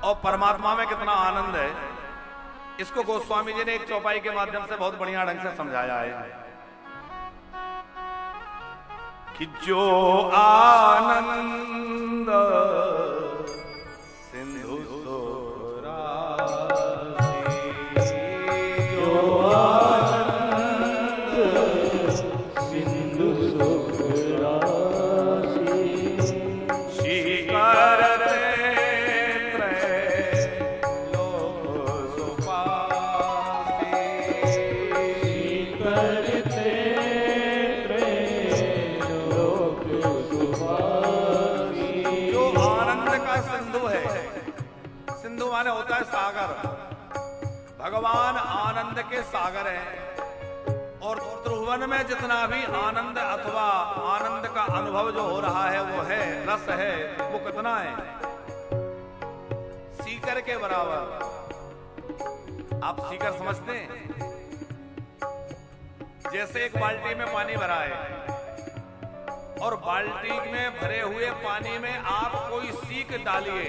और परमात्मा में कितना आनंद है, इसको गोस्वामी जी ने एक चौपाई के माध्यम से बहुत बढ़िया ढंग से समझाया है कि जो आनंद सिंधु होता है सागर, भगवान आनंद के सागर हैं और त्रिभुवन में जितना भी आनंद अथवा आनंद का अनुभव जो हो रहा है वो है रस है, वो कितना है, सीकर के बराबर। आप सीकर समझते हैं? जैसे एक बाल्टी में पानी भरा है और बाल्टी में भरे हुए पानी में आप कोई सीक डालिए।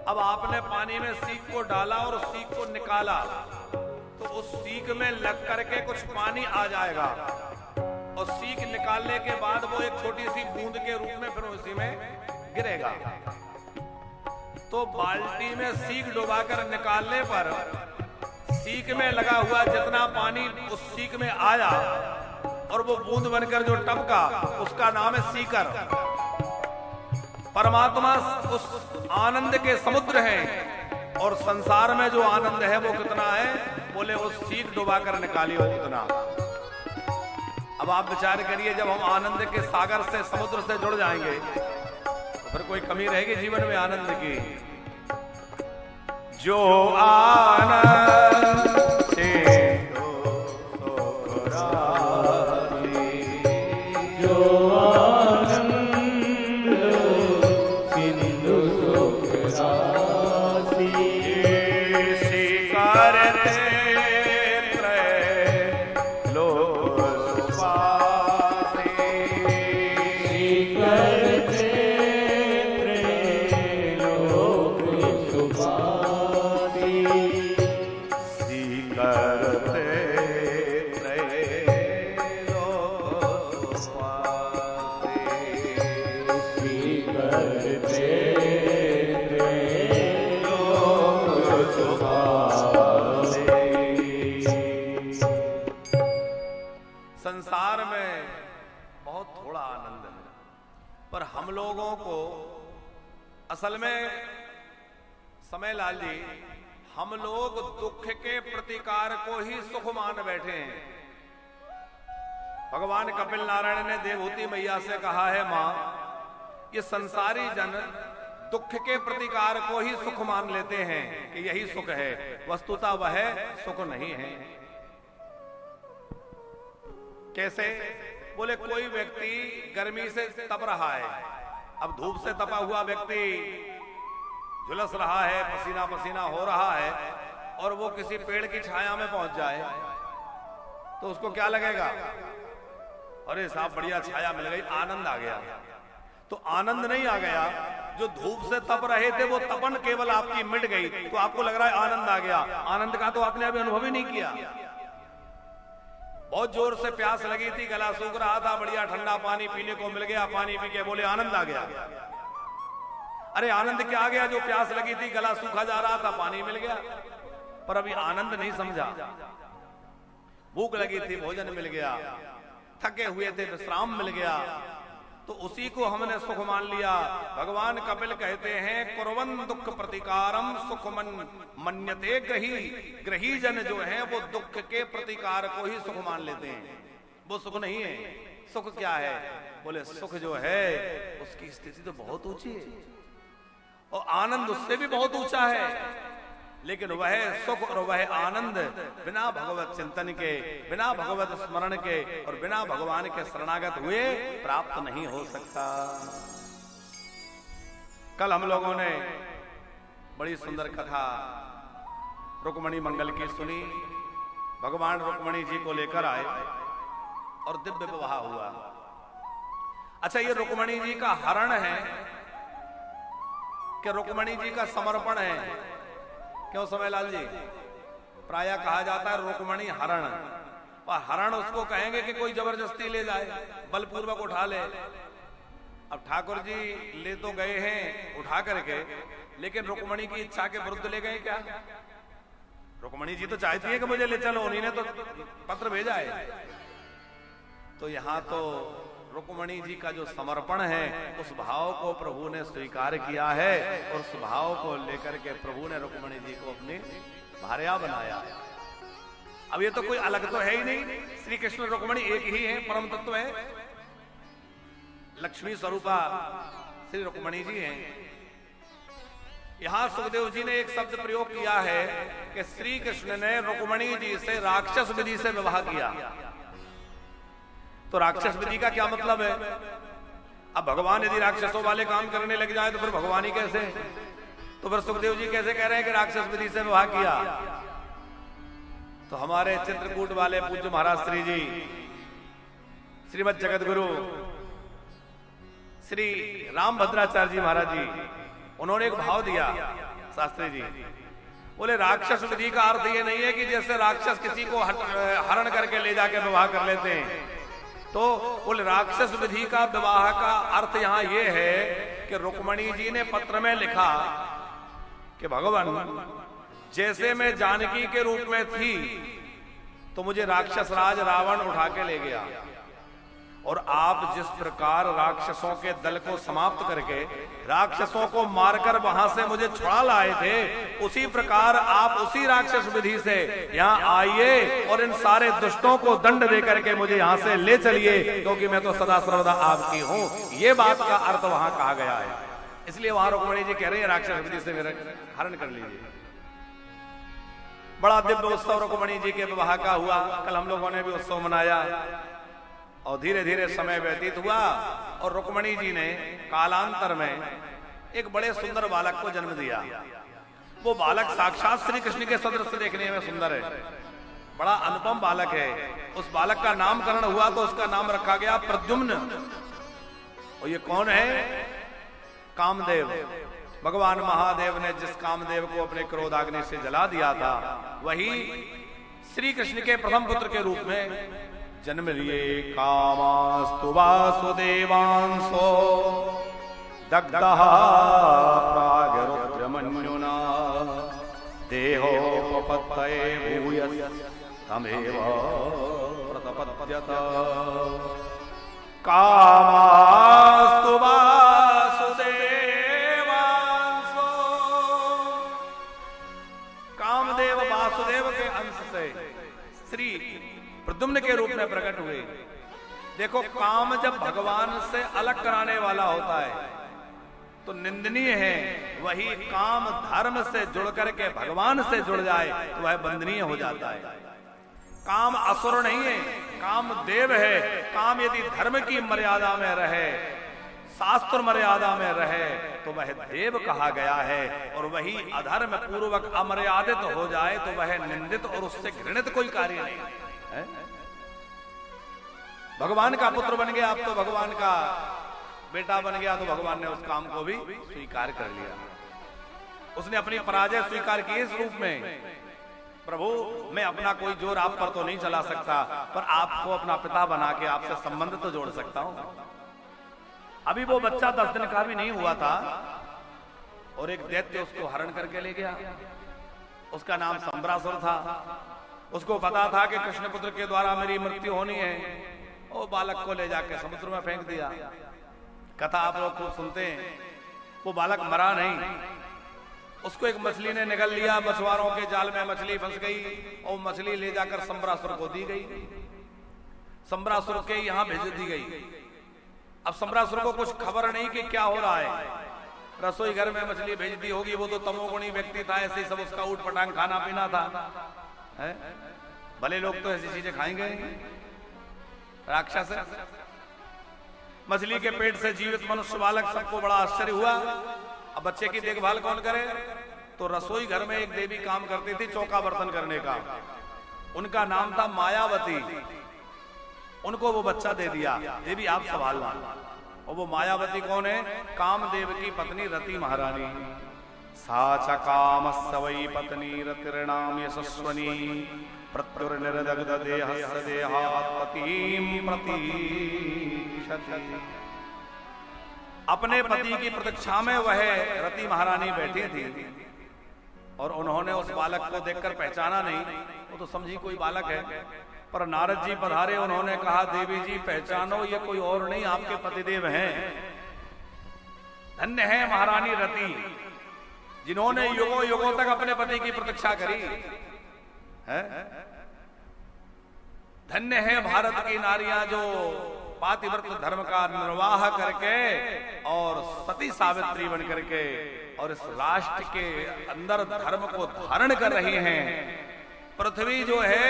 अब आपने पानी में सीख को डाला और सीख को निकाला तो उस सीख में लग करके कुछ पानी आ जाएगा और सीख निकालने के बाद वो एक छोटी सी बूंद के रूप में फिर उसी में गिरेगा। तो बाल्टी में सीख डुबाकर निकालने पर सीख में लगा हुआ जितना पानी उस सीख में आया और वो बूंद बनकर जो टपका, उसका नाम है सीकर। परमात्मा उस आनंद के समुद्र हैं और संसार में जो आनंद है वो कितना है, बोले उस सीख डुबाकर निकालिए उतना। अब आप विचार करिए, जब हम आनंद के सागर से समुद्र से जुड़ जाएंगे तो फिर कोई कमी रहेगी जीवन में आनंद की। जो आनंद संसार में बहुत थोड़ा आनंद है, पर हम लोगों को असल में समय लाल जी, हम लोग दुख के प्रतिकार को ही सुख मान बैठे हैं। भगवान कपिल नारायण ने देवहूति मैया से कहा है, मां ये संसारी जन दुख के प्रतिकार को ही सुख मान लेते हैं कि यही सुख है, वस्तुतः वह सुख नहीं है। कैसे? बोले कोई व्यक्ति गर्मी से तप रहा है, अब धूप से तपा हुआ व्यक्ति झुलस रहा है, पसीना पसीना हो रहा है और वो किसी पेड़ की छाया में पहुंच जाए तो उसको क्या लगेगा? अरे साहब बढ़िया छाया मिल गई, आनंद आ गया। तो आनंद नहीं आ गया, जो धूप से तप रहे थे वो तपन केवल आपकी मिट गई तो आपको लग रहा है आनंद आ गया। आनंद का तो आपने अभी अनुभव ही नहीं किया। बहुत जोर से प्यास लगी थी, गला सूख रहा था, बढ़िया ठंडा पानी पीने को मिल गया, पानी पी के बोले आनंद आ गया। अरे आनंद क्या आ गया? जो प्यास लगी थी, गला सूखा जा रहा था, पानी मिल गया, पर अभी आनंद नहीं समझा। भूख लगी थी, भोजन मिल गया, थके हुए थे, विश्राम मिल गया, तो उसी को हमने सुख मान लिया। भगवान कपिल कहते हैं, कुर्वन् दुख प्रतिकारम सुख मन्यते ग्रही। ग्रही जन जो है वो दुख के प्रतिकार को ही सुख मान लेते हैं, वो सुख नहीं है। सुख क्या है? बोले सुख जो है उसकी स्थिति तो बहुत ऊंची है और आनंद उससे भी बहुत ऊंचा है, लेकिन वह सुख और वह आनंद बिना भगवत चिंतन के, बिना भगवत स्मरण के और बिना भगवान के शरणागत हुए प्राप्त नहीं हो सकता। कल हम लोगों ने बड़ी सुंदर कथा रुक्मणी मंगल की सुनी। भगवान रुक्मणी जी को लेकर आए और दिव्य विवाह हुआ। अच्छा, ये रुक्मणी जी का हरण है कि रुक्मणी जी का समर्पण है। क्यों समयलाल जी? प्रायः कहा जाता है रुक्मणी हरण, और हरण उसको कहेंगे कि कोई जबरदस्ती ले जाए, बलपूर्वक उठा ले। अब ठाकुर जी ले तो गए हैं उठा करके, लेकिन रुक्मणी की इच्छा के विरुद्ध ले गए क्या? रुक्मणी जी तो चाहती है कि मुझे ले चलो, उन्हीं ने तो पत्र भेजा है। तो यहां तो रुक्मणी जी का जो समर्पण है उस भाव को प्रभु ने स्वीकार किया है, और उस भाव को लेकर के प्रभु ने रुक्मणी जी को अपनी भार्या बनाया। अब ये तो कोई अलग तो है ही नहीं, श्री कृष्ण रुक्मणी एक ही है, परम तत्व है, लक्ष्मी स्वरूपा श्री रुक्मणी जी हैं। यहां सुखदेव जी ने एक शब्द प्रयोग किया है कि श्री कृष्ण ने रुक्मणी जी से राक्षस विधि से विवाह किया। तो राक्षस विधि का क्या मतलब है? अब भगवान यदि राक्षसों वाले काम करने लग जाए तो फिर भगवान ही कैसे? तो फिर सुखदेव जी कैसे कह रहे हैं कि राक्षस विधि से विवाह किया? तो हमारे चित्रकूट वाले पूज्य महाराज श्री जी, श्रीमद जगत गुरु श्री रामभद्राचार्य जी महाराज जी, उन्होंने एक भाव दिया। शास्त्री जी बोले राक्षस विधि का अर्थ ये नहीं है कि जैसे राक्षस किसी को हरण करके ले जाके विवाह कर लेते हैं, तो बोले राक्षस विधि का विवाह का अर्थ यहां ये है कि रुक्मणी जी ने पत्र में लिखा कि भगवान जैसे मैं जानकी के रूप में थी तो मुझे राक्षस राज रावण उठा के ले गया, और आप जिस प्रकार राक्षसों के दल को समाप्त करके राक्षसों को मारकर वहां से मुझे छुड़ा लाए थे, उसी प्रकार आप उसी राक्षस विधि से यहाँ आइए और इन सारे दुष्टों को दंड दे करके मुझे यहाँ से ले चलिए, क्योंकि मैं तो सदा सर्वदा आपकी हूं। ये बात का अर्थ वहां कहा गया है। इसलिए वहां रुक्मणी जी कह रहे हैं राक्षस विधि से मेरा हरण कर लीजिए। बड़ा दिव्य उत्सव रुक्मणी जी के विवाह का हुआ। कल हम लोगों ने भी उत्सव मनाया, और धीरे धीरे समय व्यतीत हुआ, और रुक्मणी जी ने कालांतर में एक बड़े सुंदर बालक को जन्म दिया। वो बालक साक्षात श्री कृष्ण के सदृश देखने में सुंदर है, बड़ा अनुपम बालक है। उस बालक का नामकरण हुआ तो उसका नाम रखा गया प्रद्युम्न। और ये कौन है? कामदेव। भगवान महादेव ने जिस कामदेव को अपने क्रोधाग्नि से जला दिया था, वही श्री कृष्ण के प्रथम पुत्र के रूप में जन्म लिए। कामास्तु वासुदेवांसो दग्धः प्रागरुद्रमन्युना देहोपपत्तये भूयस् तमेव प्रतपद्यत। कामास्तु वासुदेवांसो, कामदेव वासुदेव के अंश से श्री प्रद्युम्न के रूप में प्रकट हुए। देखो, काम जब भगवान से अलग कराने वाला होता है तो निंदनीय है, वही काम धर्म से जुड़ करके भगवान से जुड़ जाए तो वह वंदनीय हो जाता है। काम असुर नहीं है, काम देव है। काम यदि धर्म की मर्यादा में रहे, शास्त्र मर्यादा में रहे, तो वह देव कहा गया है, और वही अधर्म पूर्वक अमर्यादित हो जाए तो वह निंदित और उससे घृणित कोई कार्य नहीं है। भगवान का पुत्र बन गया, अब तो भगवान का बेटा बन गया, तो भगवान ने उस काम को भी स्वीकार कर लिया। उसने अपनी पराजय स्वीकार की इस रूप में, प्रभु मैं अपना कोई जोर आप पर तो नहीं चला सकता, पर आपको अपना पिता बना के आपसे संबंध तो जोड़ सकता हूं। अभी वो बच्चा 10 दिन का भी नहीं हुआ था, और एक दैत्य उसको हरण करके ले गया। उसका नाम संबरासुर था। उसको पता था कि कृष्ण पुत्र के द्वारा मेरी मृत्यु होनी है। वो बालक को ले जाके समुद्र में फेंक दिया। कथा आप लोग खूब सुनते हैं। वो बालक मरा नहीं, उसको एक मछली ने निगल लिया। मछुआरों के जाल में मछली फंस गई, और मछली ले जाकर संबरासुर को दी गई। संबरासुर के यहां भेज दी गई। अब संबरासुर को कुछ खबर नहीं कि क्या हो रहा है। रसोई घर में मछली भेज दी होगी, वो तो तमोगुणी व्यक्ति था, ऐसे ही सब उसका ऊट पटांग खाना पीना था। है? भले लोग तो ऐसी चीजें खाएंगे। राक्षस है। मछली के पेट से जीवित मनुष्य बालक, सबको बड़ा आश्चर्य हुआ। अब बच्चे की देखभाल कौन करे? तो रसोई घर में एक देवी काम करती थी चौका बर्तन करने का। उनका नाम था मायावती। उनको वो बच्चा दे दिया, देवी आप संभालना। और वो मायावती कौन है? कामदेव की पत्नी रति महारानी। साच काम सवई पत्नी रतिर्नाम यशस्वनी प्रत्युर्निर्दग्ध देहस्य देहात् पतिं प्रतीक्षति। अपने पति की प्रतीक्षा में वह रति महारानी बैठी थी और उन्होंने उस बालक को देखकर पहचाना नहीं। वो तो समझी कोई बालक है, पर नारद जी पधारे, उन्होंने कहा देवी जी पहचानो, ये कोई और नहीं आपके पतिदेव हैं। धन्य है महारानी रति जिन्होंने युगों युगों तक अपने पति की प्रतीक्षा करी है। धन्य है भारत की नारियां जो पातिव्रत धर्म का निर्वाह करके और सती सावित्री बन करके और इस राष्ट्र के अंदर धर्म को धारण कर रही हैं। पृथ्वी जो है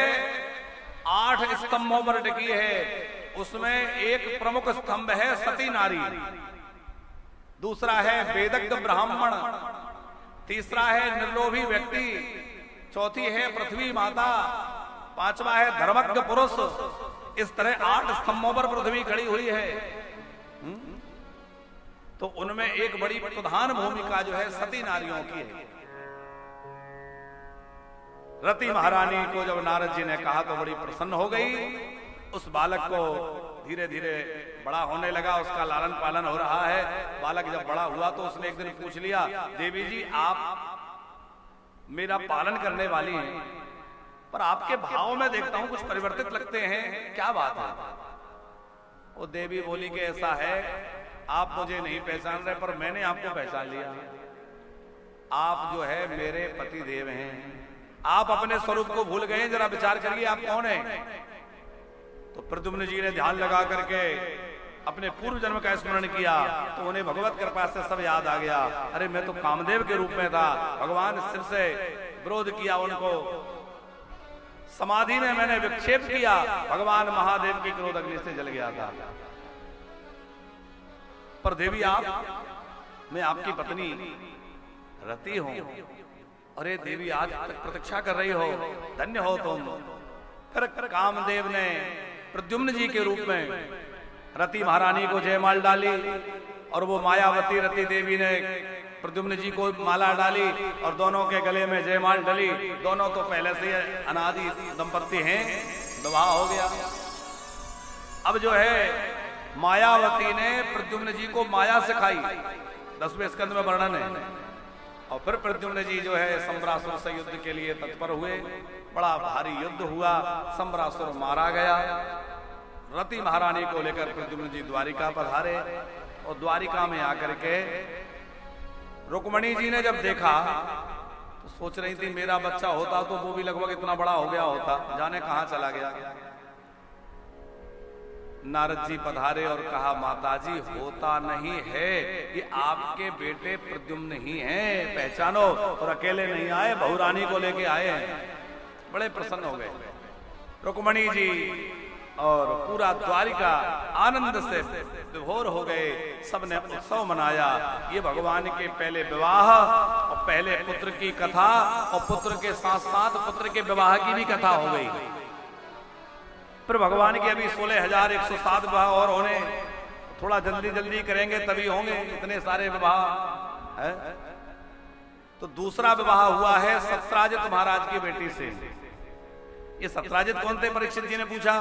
8 स्तंभों पर टिकी है, उसमें एक प्रमुख स्तंभ है सती नारी, दूसरा है वेदज्ञ ब्राह्मण, तीसरा है निर्लोभी व्यक्ति, चौथी है पृथ्वी माता, पांचवा है धर्मज्ञ पुरुष। इस तरह 8 स्तंभों पर पृथ्वी खड़ी हुई है। तो उनमें एक बड़ी प्रधान भूमिका जो है सती नारियों की है। रति महारानी को जब नारद जी ने कहा तो बड़ी प्रसन्न हो गई। उस बालक को धीरे धीरे बड़ा होने लगा, उसका लालन पालन हो रहा है। बालक जब बड़ा हुआ तो उसने एक दिन पूछ लिया, देवी जी आप मेरा पालन करने वाली हैं, पर आपके भाव में देखता हूं कुछ परिवर्तित लगते हैं, क्या बात है? वो देवी बोली कि ऐसा है, आप मुझे नहीं पहचान रहे पर मैंने आपको पहचान लिया। आप जो है मेरे पति देव हैं। आप अपने स्वरूप को भूल गए, जरा विचार करिए आप कौन हैं? तो प्रद्युम्न जी ने ध्यान लगा करके अपने पूर्व जन्म का स्मरण किया तो उन्हें भगवत कृपा से सब याद आ गया। अरे मैं तो कामदेव के रूप में था, भगवान शिव से विरोध किया, उनको समाधि में मैंने विक्षेप किया, भगवान महादेव की क्रोध अग्नि से जल गया था। पर देवी मैं आपकी पत्नी रति हूं। अरे देवी आज तक प्रतीक्षा कर रही हो, धन्य हो तुम। फिर कामदेव ने प्रद्युम्न जी के रूप में रति महारानी को जयमाल डाली और वो मायावती रति देवी ने प्रद्युम्न जी को माला डाली और दोनों के गले में जयमाल डली। दोनों तो पहले से अनादि दंपत्ति हैं, विवाह हो गया। अब जो है मायावती ने प्रद्युम्न जी को माया सिखाई, 10वें स्कंद में वर्णन है। और फिर प्रद्युम्न जी जो है सम्रासुर से युद्ध के लिए तत्पर हुए। बड़ा भारी युद्ध हुआ, सम्रासुर मारा गया। रति महारानी को लेकर प्रद्युम्न जी द्वारिका पधारे और द्वारिका में आकर के रुक्मणी जी ने जब देखा तो सोच रही थी मेरा बच्चा होता तो वो भी लगभग इतना बड़ा हो गया होता, जाने कहां चला गया। नारद जी पधारे और कहा माताजी होता नहीं है, ये आपके बेटे प्रद्युम्न ही हैं, पहचानो। और अकेले नहीं आए, बहुरानी को लेके आए हैं। बड़े प्रसन्न हो गए रुक्मणी जी और पूरा द्वारिका आनंद से विभोर हो गए। सबने उत्सव मनाया। ये भगवान के पहले विवाह और पहले पुत्र की कथा और पुत्र के साथ साथ पुत्र के विवाह की भी कथा हो गई। फिर भगवान के अभी 16,107 विवाह और होने, थोड़ा जल्दी जल्दी करेंगे तभी होंगे, इतने सारे विवाह है। तो दूसरा विवाह हुआ है सत्राजित महाराज की बेटी से। ये सत्राजित कौन थे? परीक्षित जी ने पूछा।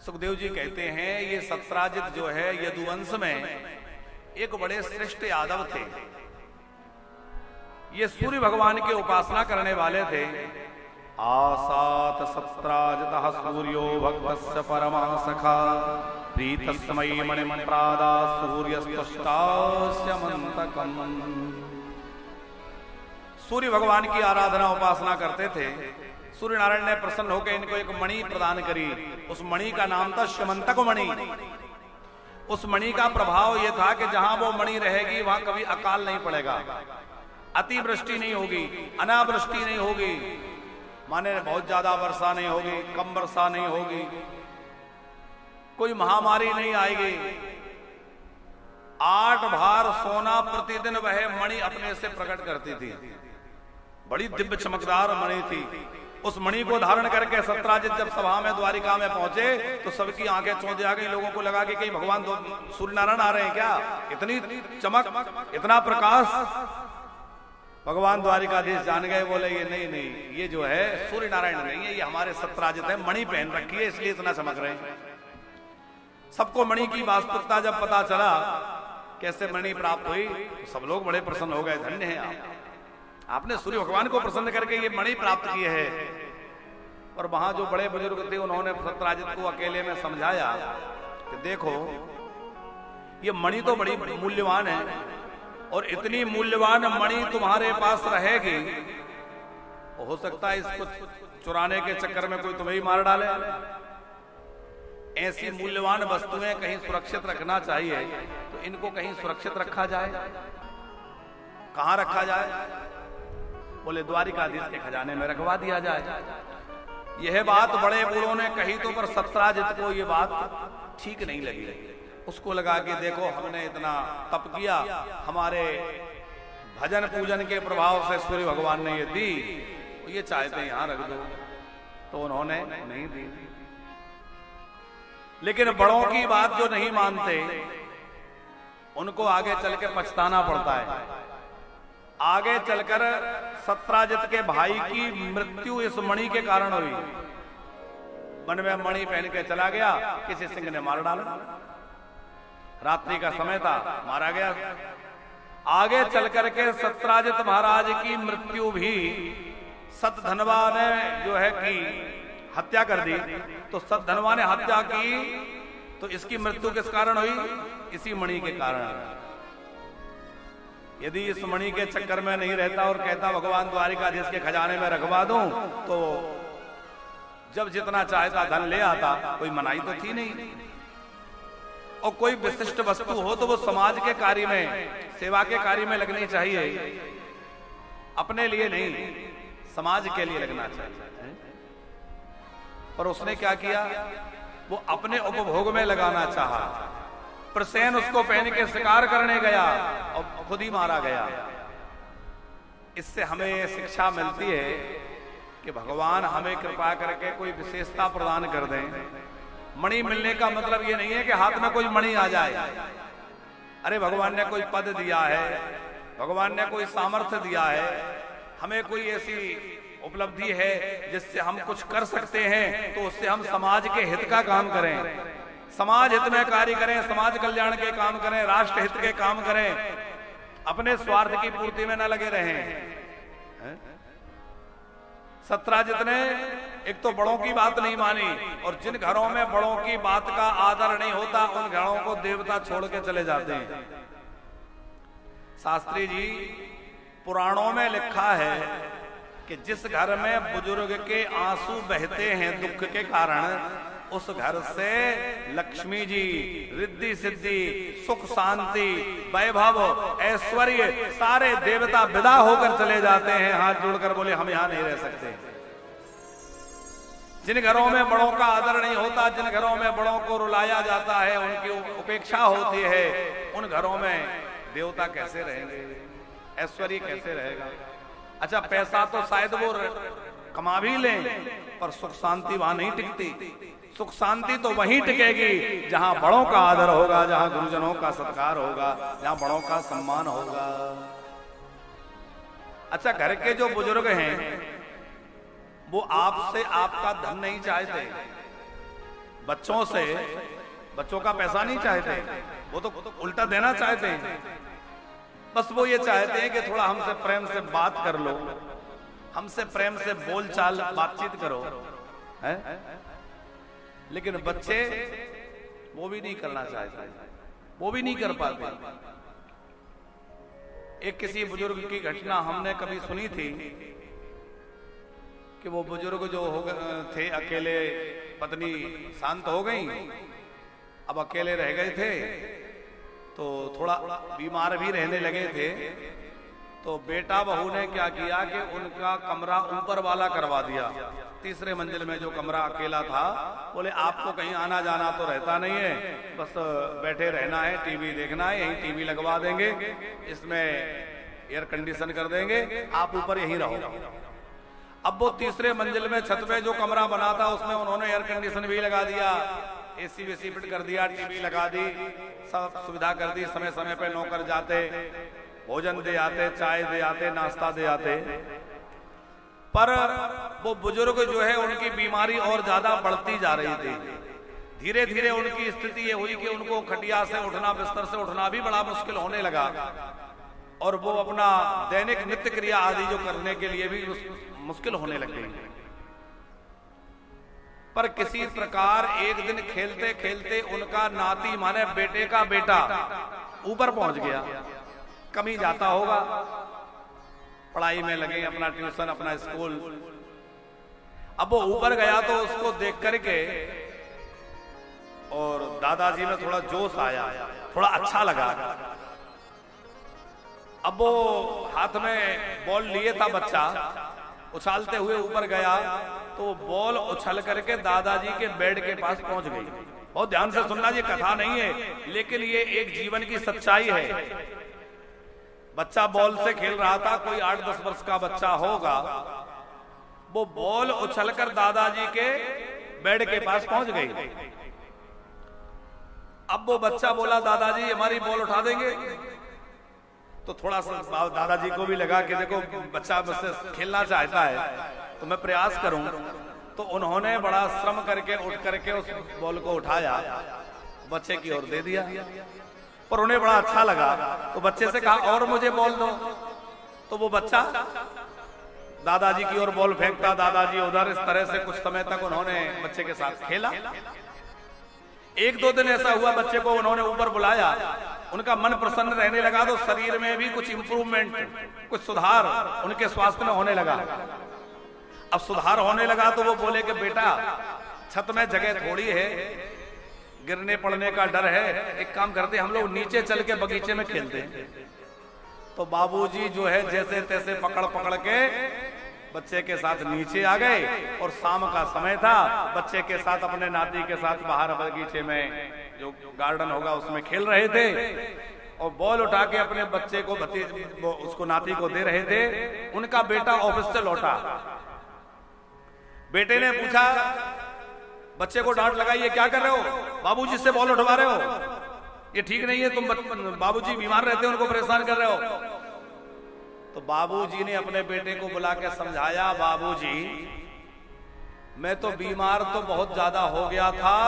सुखदेव जी कहते हैं ये सत्राजित जो है यदुवंश में एक बड़े श्रेष्ठ यादव थे। ये सूर्य भगवान की उपासना करने वाले थे। आसात सत्राजितः सूर्यो भक्तस्य परमा सखा प्रीतस्मयी मणिमणिप्रादा सूर्यस्पष्टास्य मंतकम्। सूर्य भगवान की आराधना उपासना करते थे। सूर्य नारायण ने प्रसन्न होकर इनको एक मणि प्रदान करी। उस मणि का नाम था श्यमंतक मणि। उस मणि का प्रभाव यह था कि जहां वो मणि रहेगी वहां कभी अकाल नहीं पड़ेगा, अतिवृष्टि नहीं होगी, अनावृष्टि नहीं होगी, माने बहुत ज्यादा वर्षा नहीं होगी, कम वर्षा नहीं होगी, कोई महामारी नहीं आएगी। 8 भार सोना प्रतिदिन वह मणि अपने से प्रकट करती थी। बड़ी दिव्य चमकदार मणि थी। उस मणि को धारण करके सत्राजित जब सभा में द्वारिका में पहुंचे तो सबकी आंखें चौंध आ गई। लोगों को लगा कि कहीं भगवान सूर्य नारायण आ रहे हैं क्या, इतनी चमक, इतना प्रकाश। भगवान द्वारिकाधीश जान गए, बोले ये नहीं, ये जो है सूर्य नारायण नहीं है, ये हमारे सत्राजित है, मणि पहन रखी है इसलिए इतना चमक रहे हैं। सबको मणि की वास्तविकता जब पता चला कैसे मणि प्राप्त हुई तो सब लोग बड़े प्रसन्न हो गए। धन्य है आपने सूर्य भगवान को प्रसन्न करके ये मणि प्राप्त की है। और वहां जो बड़े बुजुर्ग थे उन्होंने सत्राजित को अकेले में समझाया कि देखो ये मणि तो बड़ी मूल्यवान है और इतनी मूल्यवान मणि तुम्हारे पास रहेगी, हो सकता है इसको चुराने के चक्कर में कोई तुम्हें ही मार डाले। ऐसी मूल्यवान वस्तुएं कहीं सुरक्षित रखना चाहिए, तो इनको कहीं सुरक्षित रखा जाए। कहां रखा जाए? बोले द्वारिकाधीश के खजाने में रखवा दिया जाए। यह बात बड़े बूढ़ों ने कही तो पर सत्राजित को यह बात ठीक नहीं लगी। उसको लगा कि देखो हमने इतना तप किया, हमारे भजन पूजन के प्रभाव से सूर्य भगवान ने ये दी, ये चाहते हैं यहां रख दो, तो उन्होंने नहीं दी। लेकिन बड़ों की बात जो नहीं मानते उनको आगे चल के पछताना पड़ता है। आगे चलकर सत्राजित के भाई की मृत्यु इस मणि के कारण हुई। मन में मणि पहन के चला गया, किसी सिंह ने मार डाला। रात्रि का समय था, मारा गया। आगे चलकर के सत्राजित महाराज की मृत्यु भी सतधनवा ने जो है कि हत्या कर दी। तो सतधनवा ने हत्या की तो इसकी मृत्यु किस कारण हुई? इसी मणि के कारण। यदि इस मणि के चक्कर में नहीं रहता और कहता भगवान द्वारिकाधीश के खजाने में रखवा दूं, तो जब जितना चाहता धन ले आता, कोई मनाही तो थी नहीं। और कोई विशिष्ट वस्तु हो तो वो समाज के कार्य में, सेवा के कार्य में लगनी चाहिए, अपने लिए नहीं, समाज के लिए लगना चाहिए। पर उसने क्या किया? वो अपने उपभोग में लगाना चाहा। प्रसेन उसको पहन के शिकार करने गया और खुद ही मारा गया। इससे हमें ये शिक्षा मिलती है कि भगवान हमें कृपा करके कोई विशेषता प्रदान कर दें। मणि मिलने का मतलब ये नहीं है कि हाथ में कोई मणि आ जाए। अरे भगवान ने कोई पद दिया है, भगवान ने कोई सामर्थ्य दिया है, हमें कोई ऐसी उपलब्धि है जिससे हम कुछ कर सकते हैं, तो उससे हम समाज के हित का काम करें, समाज हित में कार्य करें, समाज कल्याण के काम करें, राष्ट्र हित के काम करें, अपने स्वार्थ की पूर्ति में न लगे रहें। सत्राजित ने एक तो बड़ों की बात नहीं मानी, और जिन घरों में बड़ों की बात का आदर नहीं होता उन घरों को देवता छोड़ के चले जाते हैं। शास्त्री जी पुराणों में लिखा है कि जिस घर में बुजुर्ग के आंसू बहते हैं दुख के कारण, उस घर से लक्ष्मी जी, रिद्धि सिद्धि, सुख शांति, वैभव, ऐश्वर्य, सारे देवता विदा होकर चले जाते हैं। हाथ जोड़कर बोले हम यहां नहीं रह सकते। जिन घरों में बड़ों का आदर नहीं होता, जिन घरों में बड़ों को रुलाया जाता है, उनकी उपेक्षा होती है, उन घरों में देवता कैसे रहेंगे, ऐश्वर्य कैसे रहेगा? अच्छा, पैसा तो शायद वो कमा भी लें, पर सुख शांति वहां नहीं टिकती। सुख शांति तो वहीं टिकेगी जहां बड़ों का आदर होगा, जहां गुरुजनों का सत्कार होगा, जहां बड़ों का सम्मान होगा। अच्छा, घर के जो बुजुर्ग हैं वो आपसे आपका धन नहीं चाहते, बच्चों से बच्चों का पैसा नहीं चाहते, वो तो उल्टा देना चाहते हैं। बस वो ये चाहते हैं कि थोड़ा हमसे प्रेम से बात कर लो, हमसे प्रेम से बोलचाल बातचीत करो, है? लेकिन बच्चे वो भी नहीं करना चाहते, वो भी नहीं कर पाते। एक किसी बुजुर्ग की घटना हमने कभी सुनी थी कि वो बुजुर्ग जो हो थे अकेले, पत्नी शांत हो गई, अब अकेले रह गए थे, तो थोड़ा बीमार भी रहने लगे थे। तो बेटा बहू ने क्या किया कि उनका कमरा ऊपर वाला करवा दिया। तीसरे मंजिल में जो कमरा अकेला था, बोले आपको कहीं आना जाना तो रहता नहीं है, बस बैठे रहना है, टीवी देखना है, यहीं टीवी लगवा देंगे, इसमें एयर कंडीशन कर देंगे, आप ऊपर यहीं रहो। अब वो तीसरे मंजिल में छत पे जो कमरा बना था उसमें उन्होंने एयर कंडीशन भी लगा दिया, एसी वेसी फिट कर दिया, टीवी लगा दी, सब सुविधा कर दी। समय समय पे नौकर जाते, भोजन दे आते, चाय दे आते, नाश्ता दे आते। पर वो बुजुर्ग जो है उनकी बीमारी और ज्यादा बढ़ती जा रही थी। धीरे धीरे उनकी स्थिति ये हुई कि उनको खटिया से उठना, बिस्तर से उठना भी बड़ा मुश्किल होने लगा और वो अपना दैनिक नित्य क्रिया आदि जो करने के लिए भी मुश्किल होने लग गई। पर किसी प्रकार एक दिन खेलते खेलते उनका नाती माने बेटे का बेटा ऊपर पहुंच गया। कमी जाता होगा, पढ़ाई में लगे, अपना ट्यूशन, अपना स्कूल। अब वो ऊपर गया तो उसको देख करके और दादाजी में थोड़ा जोश आया, थोड़ा अच्छा लगा। अब वो हाथ में बॉल लिए था बच्चा, उछालते हुए ऊपर गया तो बॉल उछल करके दादाजी के बेड के पास पहुंच गई। बहुत ध्यान से सुनना, ये कथा नहीं है लेकिन ये एक जीवन की सच्चाई है। बच्चा बॉल से खेल रहा था, कोई 8-10 वर्ष का बच्चा होगा। वो बॉल उछलकर दादाजी के बेड के पास पहुंच गई। अब वो बच्चा बोला, दादाजी हमारी बॉल उठा देंगे? तो थोड़ा सा दादाजी को भी लगा कि देखो बच्चा मुझसे खेलना चाहता है तो मैं प्रयास करूं। तो उन्होंने बड़ा श्रम करके उठ करके उस बॉल को उठाया, बच्चे की ओर दे दिया। पर उन्हें बड़ा अच्छा लगा तो बच्चे से कहा, और मुझे बॉल दो। तो वो बच्चा दादाजी की ओर बॉल फेंकता, दादाजी उधर। इस तरह से कुछ समय तक उन्होंने बच्चे के साथ खेला। 1-2 दिन ऐसा हुआ, बच्चे को उन्होंने ऊपर बुलाया, उनका मन प्रसन्न रहने लगा तो शरीर में भी कुछ इंप्रूवमेंट, कुछ सुधार उनके स्वास्थ्य में होने लगा। अब सुधार होने लगा तो वो बोले कि बेटा छत में जगह थोड़ी है, गिरने पड़ने का डर है, एक काम करते हम लोग नीचे चल के बगीचे में खेलते हैं। तो बाबूजी जो है जैसे तैसे पकड़ पकड़ के बच्चे के साथ नीचे आ गए और शाम का समय था। बच्चे के साथ, अपने नाती के साथ बाहर बगीचे में जो गार्डन होगा उसमें खेल रहे थे और बॉल उठा के अपने बच्चे को, उसको नाती को दे रहे थे। उनका बेटा ऑफिस से लौटा। बेटे ने पूछा, बच्चे को डांट लगाई, ये क्या कर रहे हो? बाबूजी से बॉल उठवा रहे हो, ये ठीक नहीं है, तुम बाबूजी बीमार रहते हैं, उनको परेशान कर रहे हो। तो बाबूजी ने अपने बेटे को बुला के समझाया, बाबूजी मैं तो बीमार तो बहुत ज्यादा हो गया था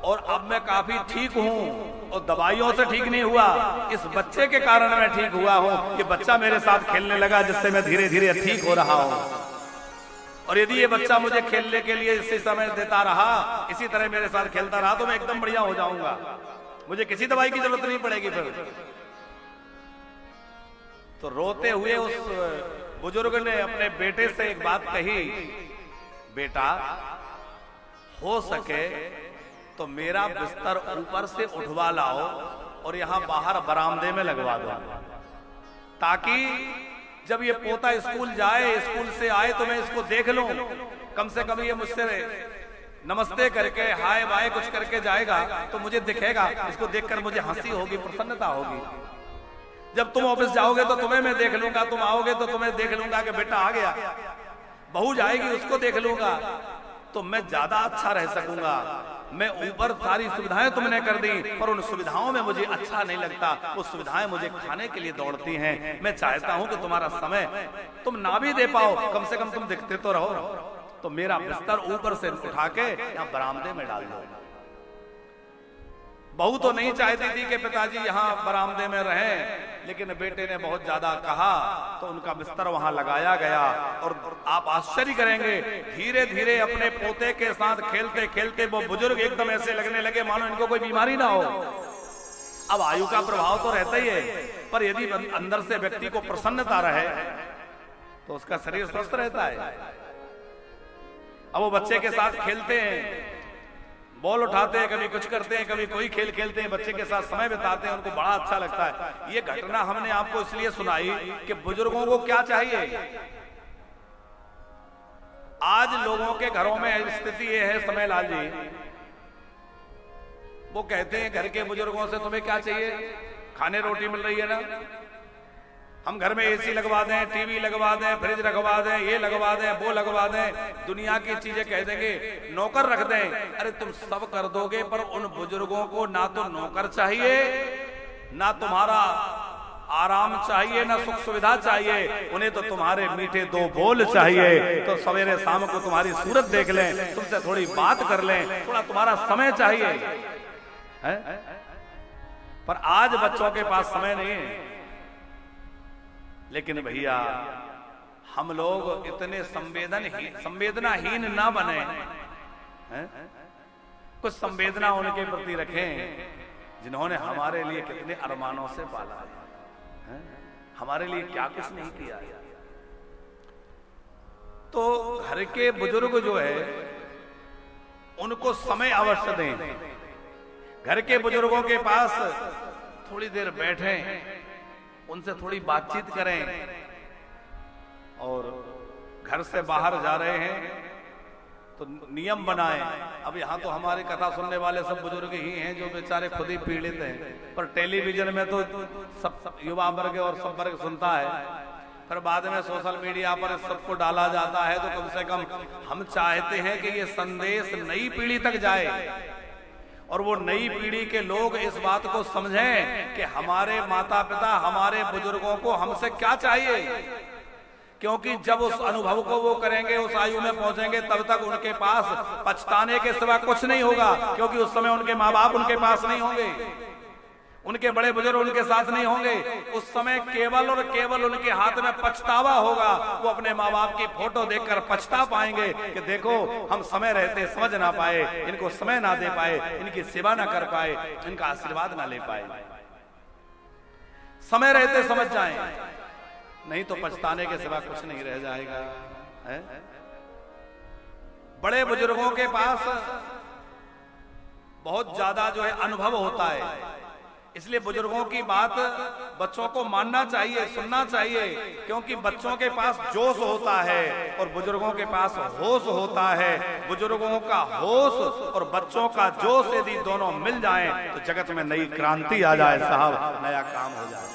और अब मैं काफी ठीक हूं और दवाइयों से ठीक नहीं हुआ, इस बच्चे के कारण मैं ठीक हुआ हूं। ये बच्चा मेरे साथ खेलने लगा जिससे मैं धीरे धीरे ठीक हो रहा हूं और यदि ये बच्चा मुझे खेलने के लिए इसी समय देता रहा, इसी तरह मेरे साथ खेलता रहा तो मैं एकदम बढ़िया हो जाऊंगा, मुझे किसी दवाई की जरूरत नहीं पड़ेगी फिर। तो रोते हुए उस बुजुर्ग ने अपने बेटे से एक बात कही, बेटा हो सके तो मेरा बिस्तर ऊपर से उठवा लाओ और यहां बाहर बरामदे में लगवा दो, ताकि जब ये पोता स्कूल जाए, स्कूल से आए तो मैं इसको देख लूं, कम से कम ये मुझसे नमस्ते करके हाय बाय कुछ करके जाएगा तो मुझे दिखेगा, इसको देखकर मुझे हंसी होगी, प्रसन्नता होगी। जब तुम ऑफिस जाओगे तो तुम्हें मैं देख लूंगा, तुम आओगे तो तुम्हें देख लूंगा कि बेटा आ गया, बहू जाएगी उसको देख लूंगा, तो मैं ज्यादा अच्छा रह सकूंगा। मैं ऊपर सारी सुविधाएं तुमने कर दी पर उन सुविधाओं में मुझे अच्छा नहीं लगता, वो सुविधाएं मुझे खाने के लिए दौड़ती हैं। मैं चाहता हूं कि तुम्हारा समय तुम ना भी दे पाओ, कम से कम तुम दिखते तो रहो। तो मेरा बिस्तर ऊपर से उठा के यहाँ बरामदे में डाल दो। बहू तो नहीं चाहती थी कि पिताजी यहाँ बरामदे में रहें, लेकिन बेटे ने बहुत ज्यादा कहा तो उनका बिस्तर वहां लगाया गया। और आप आश्चर्य करेंगे, धीरे धीरे अपने पोते के साथ खेलते खेलते वो बुजुर्ग एकदम ऐसे लगने लगे मानो इनको कोई बीमारी ना हो। अब आयु का प्रभाव तो रहता ही है, पर यदि अंदर से व्यक्ति को प्रसन्नता रहे तो उसका शरीर स्वस्थ रहता है। अब वो बच्चे के साथ खेलते हैं, बॉल उठाते हैं, कभी कुछ करते हैं, कभी कोई खेल खेलते हैं, बच्चे के साथ समय बिताते हैं, उनको बड़ा अच्छा लगता है। ये घटना हमने आपको इसलिए सुनाई कि बुजुर्गों को क्या चाहिए। आज लोगों के घरों में स्थिति ये है, समय लाल जी वो कहते हैं घर के बुजुर्गों से तुम्हें क्या चाहिए, खाने रोटी मिल रही है ना, हम घर में एसी लगवा दें, टीवी लगवा दें, फ्रिज लगवा दें, ये लगवा दें, वो लगवा दें, दुनिया की चीजें कह देंगे, नौकर रख दें। अरे तुम सब कर दोगे, पर उन बुजुर्गों को ना तो नौकर चाहिए, ना तुम्हारा आराम चाहिए, ना सुख सुविधा चाहिए, उन्हें तो तुम्हारे मीठे दो बोल चाहिए। तो सवेरे शाम को तुम्हारी सूरत देख लें, तुमसे थोड़ी बात कर लें, थोड़ा तुम्हारा समय चाहिए है? पर आज बच्चों के पास समय नहीं है। लेकिन भैया हम लोग इतने संवेदनाहीन ना बने हैं? कुछ संवेदना उनके प्रति रखें जिन्होंने हमारे लिए कितने अरमानों से पाला है, हमारे लिए क्या कुछ नहीं किया है। तो घर के बुजुर्ग जो है उनको समय अवश्य दें। घर के बुजुर्गों के पास थोड़ी देर बैठें, उनसे थोड़ी बातचीत करें। और घर से बाहर जा रहे हैं तो नियम बनाएं। अब यहाँ तो हमारी कथा सुनने वाले सब बुजुर्ग ही हैं जो बेचारे खुद ही पीड़ित हैं, पर टेलीविजन में तो सब युवा वर्ग और सब वर्ग सुनता है। फिर बाद में सोशल मीडिया पर सबको डाला जाता है। तो कम से कम हम चाहते हैं कि ये संदेश नई पीढ़ी तक जाए और वो नई पीढ़ी के लोग इस बात को समझें कि हमारे माता पिता, हमारे बुजुर्गों को हमसे क्या चाहिए। क्योंकि जब उस अनुभव को वो करेंगे, उस आयु में पहुंचेंगे, तब तक उनके पास पछताने के सिवा कुछ नहीं होगा। क्योंकि उस समय उनके माँ बाप उनके पास नहीं होंगे, उनके बड़े बुजुर्ग उनके साथ नहीं होंगे। उस समय केवल और केवल उनके हाथ में पछतावा होगा। वो अपने माँ बाप की फोटो देखकर पछता पाएंगे कि देखो हम समय रहते समझ ना पाए, इनको समय ना दे पाए, इनकी सेवा ना कर पाए, इनका आशीर्वाद ना ले पाए। समय रहते समझ जाएं, नहीं तो पछताने के सिवा कुछ नहीं रह जाएगा है? बड़े बुजुर्गों के पास बहुत ज्यादा जो है अनुभव होता है, इसलिए बुजुर्गों की बात बच्चों को मानना चाहिए, सुनना चाहिए। क्योंकि बच्चों के पास जोश होता है और बुजुर्गों के पास होश होता है। बुजुर्गों का होश और बच्चों का जोश यदि दोनों मिल जाएं तो जगत में नई क्रांति आ जाए साहब, नया काम हो जाए।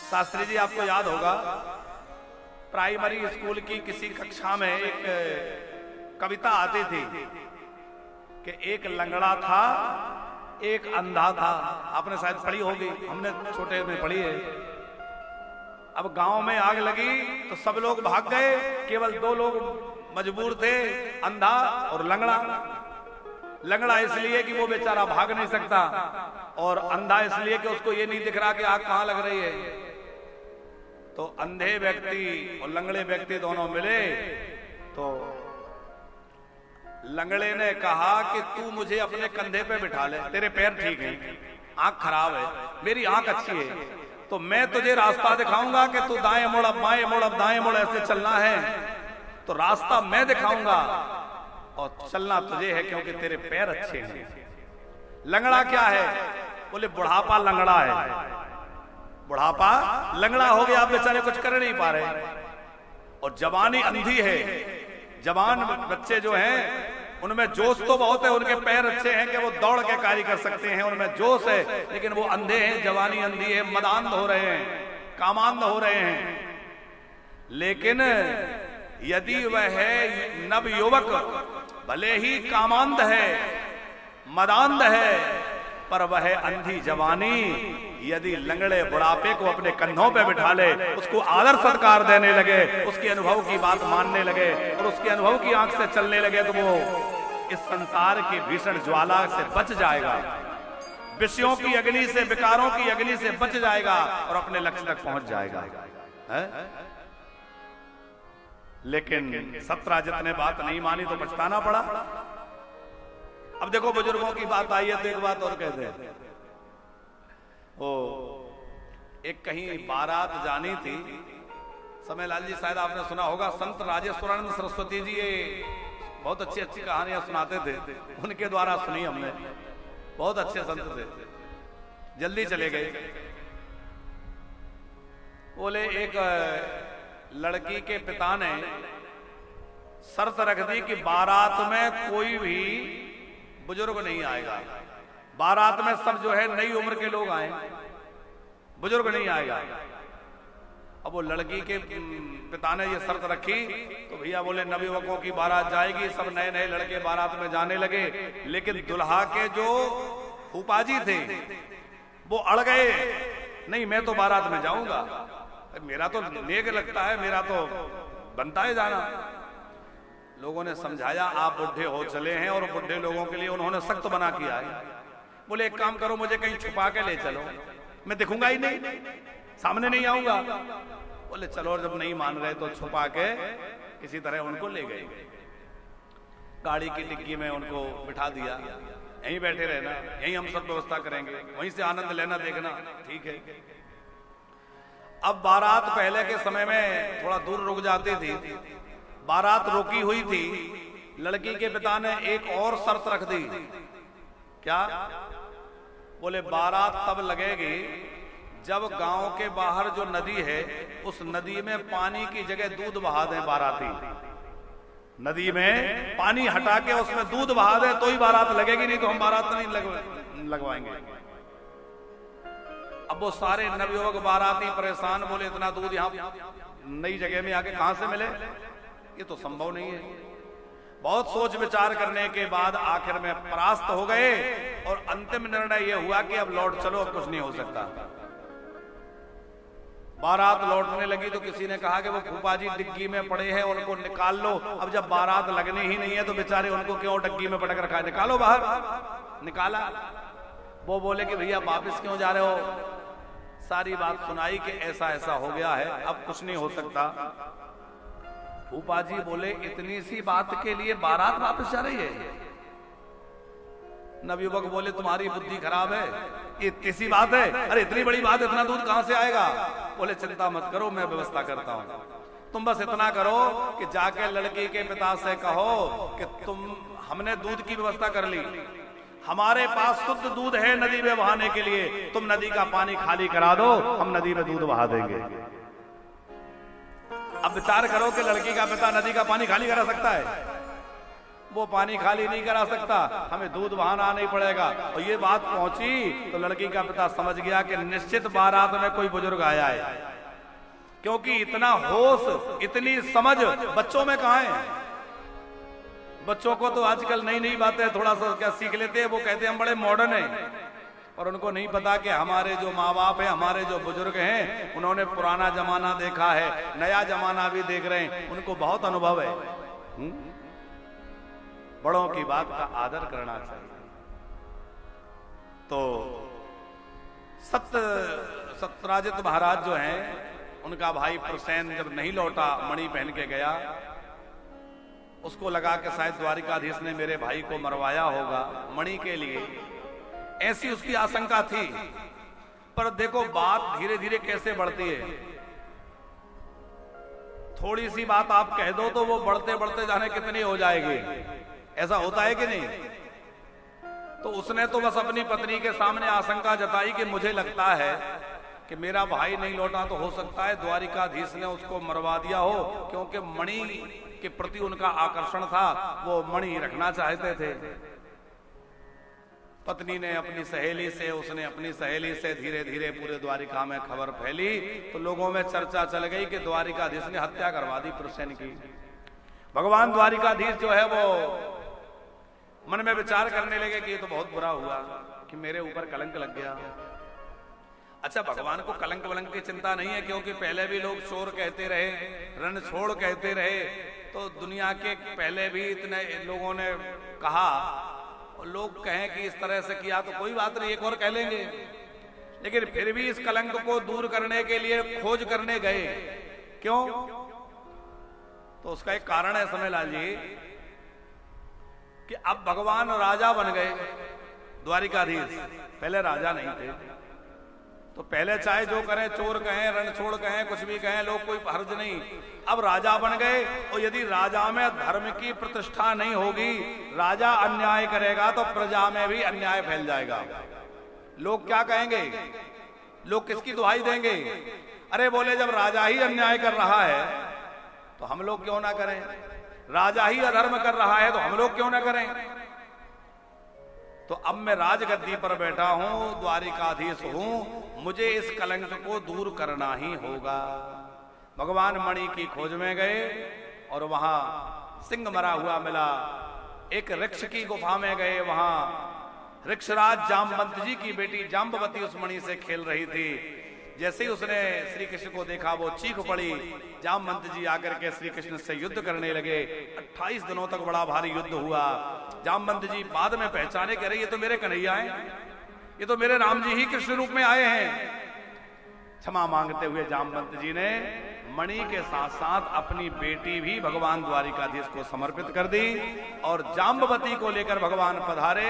शास्त्री जी आपको याद होगा, प्राइमरी स्कूल की किसी कक्षा में एक कविता आती थी कि एक लंगड़ा था, एक अंधा था। आपने शायद पढ़ी होगी, हमने छोटे में पढ़ी है। अब गांव में आग लगी तो सब लोग भाग गए, केवल दो लोग मजबूर थे, अंधा और लंगड़ा। लंगड़ा इसलिए कि वो बेचारा भाग नहीं सकता, और अंधा इसलिए कि उसको ये नहीं दिख रहा कि आग कहां लग रही है। तो अंधे व्यक्ति और लंगड़े व्यक्ति दोनों मिले तो लंगड़े ने कहा कि तू मुझे अपने कंधे पे बिठा ले, तेरे पैर ठीक हैं, आंख खराब है, मेरी आंख अच्छी है, तो मैं तुझे रास्ता दिखाऊंगा कि तू दाएं मुड़, अब बाएं मुड़, अब दाएं मुड़, ऐसे चलना है। तो रास्ता मैं दिखाऊंगा और चलना तुझे है, क्योंकि तेरे पैर अच्छे हैं। लंगड़ा क्या है? बोले बुढ़ापा लंगड़ा है, बुढ़ापा लंगड़ा हो गया, आप बेचारे कुछ कर नहीं पा रहे। और जवानी अंधी है, जवान बच्चे जो हैं उनमें जोश तो बहुत है, उनके पैर अच्छे हैं कि वो दौड़ के कार्य कर सकते हैं, उनमें जोश है, लेकिन वो अंधे हैं, जवानी अंधी है, मदांध हो रहे हैं, कामांध हो रहे हैं। लेकिन यदि वह है नव युवक, भले ही कामांध है, मदांध है, पर वह अंधी जवानी यदि लंगड़े बुढ़ापे को अपने कंधों पे बिठा ले, उसको आदर सत्कार देने लगे, उसके अनुभव की बात मानने लगे और उसके अनुभव की आंख से चलने लगे, तो वो इस संसार की भीषण ज्वाला से बच जाएगा, विषयों की अग्नि से, विकारों की अग्नि से बच जाएगा और अपने लक्ष्य तक पहुंच जाएगा है? लेकिन 17 जितने बात नहीं मानी तो पछताना पड़ा। अब देखो बुजुर्गों की बात आई है तो एक बात और कहते हैं। वो एक कहीं बारात जानी थी, समय लाल जी शायद आपने सुना होगा, संत राजेश्वरानंद सरस्वती जी ये बहुत अच्छी अच्छी कहानियां सुनाते थे, उनके द्वारा सुनी हमने। बहुत अच्छे संत थे, जल्दी चले गए। बोले एक लड़की के पिता ने शर्त रख दी कि बारात में कोई भी बुजुर्ग नहीं आएगा, बारात में सब जो है नई उम्र के लोग आए, बुजुर्ग नहीं आएगा। अब वो लड़की के पिता ने ये शर्त रखी तो भैया बोले नवयुवकों की बारात जाएगी, सब नए नए लड़के बारात में जाने लगे, लेकिन दुल्हा के जो फूफाजी थे वो अड़ गए, नहीं मैं तो बारात में जाऊंगा, मेरा तो नेक लगता है, मेरा तो बनता है जाना। लोगों ने समझाया आप बुढ़े हो चले हैं, और बुढ़े लोगों के लिए उन्होंने सख्त बना किया है। बोले एक काम करो, मुझे कहीं छुपा के ले चलो, मैं दिखूंगा ही नहीं, सामने नहीं आऊंगा। बोले चलो, जब नहीं मान रहे तो छुपा के किसी तरह उनको ले गए, गाड़ी की डिग्गी में उनको बिठा दिया, यहीं बैठे रहना, यहीं हम सब व्यवस्था करेंगे, वहीं से आनंद लेना देखना, ठीक है। अब बारात पहले के समय में थोड़ा दूर रुक जाती थी, बारात रोकी हुई थी, लड़की के पिता ने एक और शर्त रख दी। क्या? बोले बारात तब लगेगी जब गांव के बाहर जो नदी है उस नदी में पानी की जगह दूध बहा दें बाराती, नदी में पानी हटा के उसमें दूध बहा दें तो ही बारात लगेगी, नहीं तो हम बारात नहीं लगवाएंगे। अब वो सारे नवयुवक बाराती परेशान, बोले इतना दूध यहाँ नई जगह में आके कहां से मिले, ये तो संभव नहीं है। बहुत सोच विचार करने के बाद आखिर में परास्त हो गए और अंतिम निर्णय यह हुआ कि अब लौट चलो, अब कुछ नहीं हो सकता। बारात लौटने लगी तो किसी ने कहा कि वो फूफा जी डिग्गी में पड़े हैं, उनको निकाल लो। अब जब बारात लगनी ही नहीं है तो बेचारे उनको क्यों डिग्गी में पटक रखा है, निकालो बाहर। निकाला। वो बोले कि भैया वापस क्यों जा रहे हो, सारी बात सुनाई कि ऐसा ऐसा हो गया है, अब कुछ नहीं हो सकता। फूफा जी बोले इतनी सी बात के लिए बारात वापस जा रही है? नवयुवक बोले तुम्हारी बुद्धि खराब है, ये इतनी सी बात है, अरे इतनी बड़ी बात, इतना दूध कहां से आएगा? बोले चिंता मत करो, मैं व्यवस्था करता हूं, तुम बस इतना करो कि जाके लड़की के पिता से कहो कि हमने दूध की व्यवस्था कर ली, हमारे पास शुद्ध दूध है नदी में बहाने के लिए, तुम नदी का पानी खाली करा दो, हम नदी में दूध बहा देंगे। अब विचार करो कि लड़की का पिता नदी का पानी खाली करा सकता है? वो पानी खाली नहीं करा सकता, हमें दूध बहाना नहीं पड़ेगा। और ये बात पहुंची तो लड़की का पिता समझ गया कि निश्चित बारात में कोई बुजुर्ग आया है, क्योंकि इतना होश, इतनी समझ बच्चों में कहां है। बच्चों को तो आजकल नई नई बातें थोड़ा सा क्या सीख लेते हैं, वो कहते हैं हम बड़े मॉडर्न हैं, और उनको नहीं पता कि हमारे जो माँ बाप हैं, हमारे जो बुजुर्ग हैं, उन्होंने पुराना जमाना देखा है, नया जमाना भी देख रहे हैं, उनको बहुत अनुभव है। बड़ों की बात का आदर करना चाहिए। तो सत्यराजित महाराज जो हैं, उनका भाई प्रसेन जब नहीं लौटा, मणि पहन के गया, उसको लगा कि शायद द्वारिकाधीश ने मेरे भाई को मरवाया होगा मणि के लिए, ऐसी उसकी आशंका थी। पर देखो बात धीरे धीरे कैसे बढ़ती है, थोड़ी सी बात आप कह दो तो वो बढ़ते बढ़ते जाने कितनी हो जाएगी, ऐसा होता है कि नहीं? तो उसने तो बस अपनी पत्नी के सामने आशंका जताई कि मुझे लगता है कि मेरा भाई नहीं लौटा तो हो सकता है द्वारिकाधीश ने उसको मरवा दिया हो, क्योंकि मणि के प्रति उनका आकर्षण था, वो मणि रखना चाहते थे। पत्नी ने अपनी सहेली से, उसने अपनी सहेली से धीरे धीरे पूरे द्वारिका में खबर फैली, तो लोगों में चर्चा चल गई कि द्वारिकाधीश ने हत्या करवा दी प्रसेन की। भगवान द्वारिकाधीश जो है वो मन में विचार करने लगे कि ये तो बहुत बुरा हुआ कि मेरे ऊपर कलंक लग गया। अच्छा, भगवान को कलंक वलंक की चिंता नहीं है, क्योंकि पहले भी लोग चोर कहते रहे, रण छोड़ कहते रहे, तो दुनिया के पहले भी इतने लोगों ने कहा, और लोग कहें कि इस तरह से किया तो कोई बात नहीं, एक और कह लेंगे, लेकिन फिर भी इस कलंक को दूर करने के लिए खोज करने गए। क्यों? तो उसका एक कारण है, समझ लाजिए कि अब भगवान राजा बन गए द्वारिकाधीश, पहले राजा नहीं थे। तो पहले चाहे जो करें, चोर कहें, रणछोड़ कहें, कुछ भी कहें, लोग कोई हर्ज नहीं। अब राजा बन गए, और यदि राजा में धर्म की प्रतिष्ठा नहीं होगी, राजा अन्याय करेगा तो प्रजा में भी अन्याय फैल जाएगा। लोग क्या कहेंगे, लोग किसकी दुहाई देंगे? अरे बोले जब राजा ही अन्याय कर रहा है तो हम लोग क्यों ना करें, राजा ही अधर्म कर रहा है तो हम लोग क्यों ना करें। तो अब मैं राजगद्दी पर बैठा हूं, द्वारिकाधीश हूं, मुझे इस कलंक को दूर करना ही होगा। भगवान मणि की खोज में गए और वहां सिंह मरा हुआ मिला। एक वृक्ष की गुफा में गए, वहां वृक्षराज जामवंत जी की बेटी जाम्बवती उस मणि से खेल रही थी। जैसे ही उसने श्री कृष्ण को देखा वो चीख पड़ी। जामवंत जी आकर के श्री कृष्ण से युद्ध करने लगे। 28 दिनों तक बड़ा भारी युद्ध हुआ। जामवंत जी बाद में पहचाने कह रहे ये तो मेरे कन्हैया हैं, ये तो मेरे राम जी ही कृष्ण रूप में आए हैं। क्षमा मांगते हुए जामवंत जी ने मणि के साथ साथ अपनी बेटी भी भगवान द्वारिकाधीश को समर्पित कर दी और जाम्बवती को लेकर भगवान पधारे।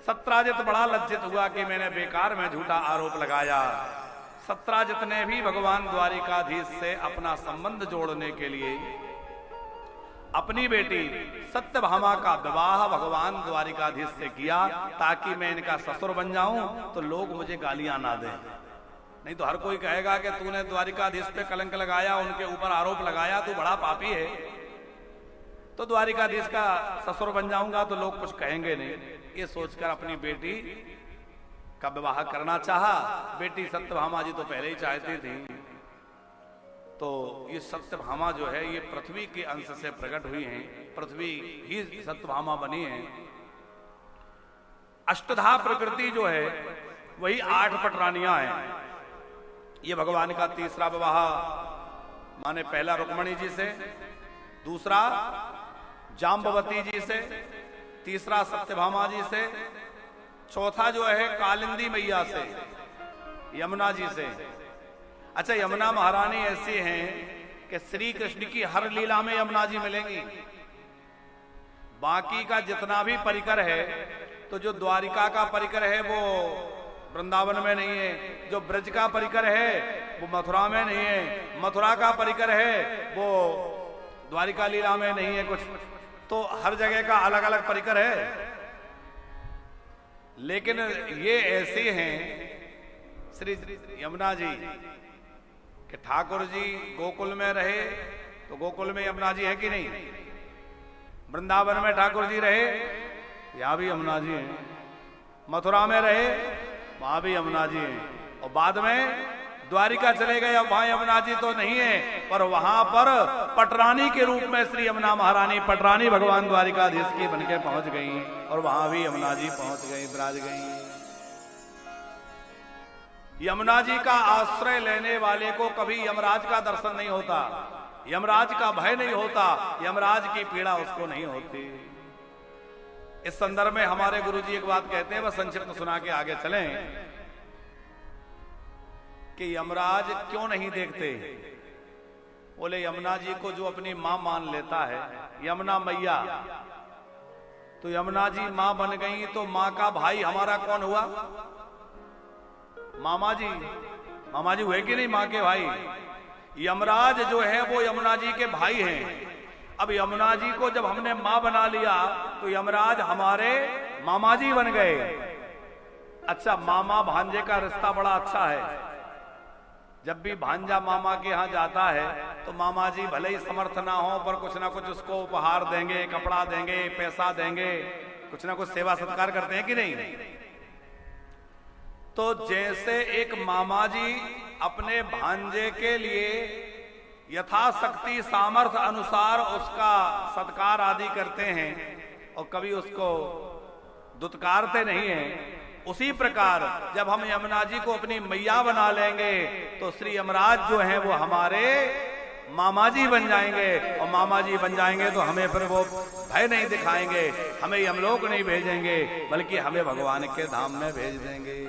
सत्राजित बड़ा लज्जित हुआ कि मैंने बेकार में झूठा आरोप लगाया। सत्राजित ने भी भगवान द्वारिकाधीश से अपना संबंध जोड़ने के लिए अपनी बेटी सत्यभामा का विवाह भगवान द्वारिकाधीश से किया, ताकि मैं इनका ससुर बन जाऊं तो लोग मुझे गालियां ना दें। नहीं तो हर कोई कहेगा कि तूने द्वारिकाधीश पे कलंक लगाया, उनके ऊपर आरोप लगाया, तू बड़ा पापी है। तो द्वारिकाधीश का ससुर बन जाऊंगा तो लोग कुछ कहेंगे नहीं। ये सोचकर अपनी बेटी का विवाह करना चाहा। बेटी सत्यभामा जी तो पहले ही चाहती थी। तो ये सत्यभामा जो है ये पृथ्वी के अंश से प्रकट हुई हैं, पृथ्वी ही सत्यभामा बनी है। अष्टधा प्रकृति जो है वही 8 पटरानियां हैं। ये भगवान का तीसरा विवाह, माने पहला रुक्मणी जी से, दूसरा जाम्बवती जी से, तीसरा सत्यभामा जी से, चौथा जो है कालिंदी मैया से, यमुना जी से। अच्छा, यमुना महारानी ऐसी हैं कि श्री कृष्ण की हर लीला में यमुना जी मिलेंगी। बाकी का जितना भी परिकर है, तो जो द्वारिका का परिकर है वो वृंदावन में नहीं है, जो ब्रज का परिकर है वो मथुरा में नहीं है, मथुरा का परिकर है वो द्वारिका लीला में नहीं है कुछ। तो हर जगह का अलग अलग परिकर है। लेकिन ये ऐसे हैं श्री यमुना जी कि ठाकुर जी गोकुल में रहे तो गोकुल में यमुना जी है कि नहीं, वृंदावन में ठाकुर जी रहे यहां भी यमुना जी हैं, मथुरा में रहे वहां भी यमुना जी हैं, और बाद में द्वारिका चले गए, अब वहां यमुना जी तो नहीं है, पर वहां पर पटरानी के रूप में श्री यमुना महारानी पटरानी भगवान द्वारिकाधीश की बनके पहुंच गई, और वहां भी यमुना जी पहुंच गई, विराज गई। यमुना जी का आश्रय लेने वाले को कभी यमराज का दर्शन नहीं होता, यमराज का भय नहीं होता, यमराज की पीड़ा उसको नहीं होती। इस संदर्भ में हमारे गुरुजी एक बात कहते हैं, वह संक्षिप्त सुना के आगे चलें कि यमराज क्यों नहीं देखते। बोले यमुना जी को जो अपनी मां मान लेता है, यमुना मैया, तो यमुना जी मां बन गई तो मां का भाई हमारा कौन हुआ? मामा जी। मामा जी हुए कि नहीं मां के भाई? यमराज जो है वो यमुना जी के भाई हैं। अब यमुना जी को जब हमने मां बना लिया तो यमराज हमारे मामा जी बन गए। अच्छा, मामा भांजे का रिश्ता बड़ा अच्छा है। जब भी भांजा मामा के यहां जाता है तो मामा जी भले ही समर्थ ना हो पर कुछ ना कुछ उसको उपहार देंगे, कपड़ा देंगे, पैसा देंगे, कुछ ना कुछ सेवा सत्कार करते हैं कि नहीं। तो जैसे एक मामा जी अपने भांजे के लिए यथाशक्ति सामर्थ्य अनुसार उसका सत्कार आदि करते हैं और कभी उसको दुत्कारते नहीं हैं, उसी प्रकार जब हम यमुना जी को अपनी मैया बना लेंगे तो श्री यमराज जो हैं वो हमारे मामा जी बन जाएंगे, और मामा जी बन जाएंगे तो हमें फिर वो भय नहीं दिखाएंगे, हमें यमलोक नहीं भेजेंगे, बल्कि हमें भगवान के धाम में भेज देंगे।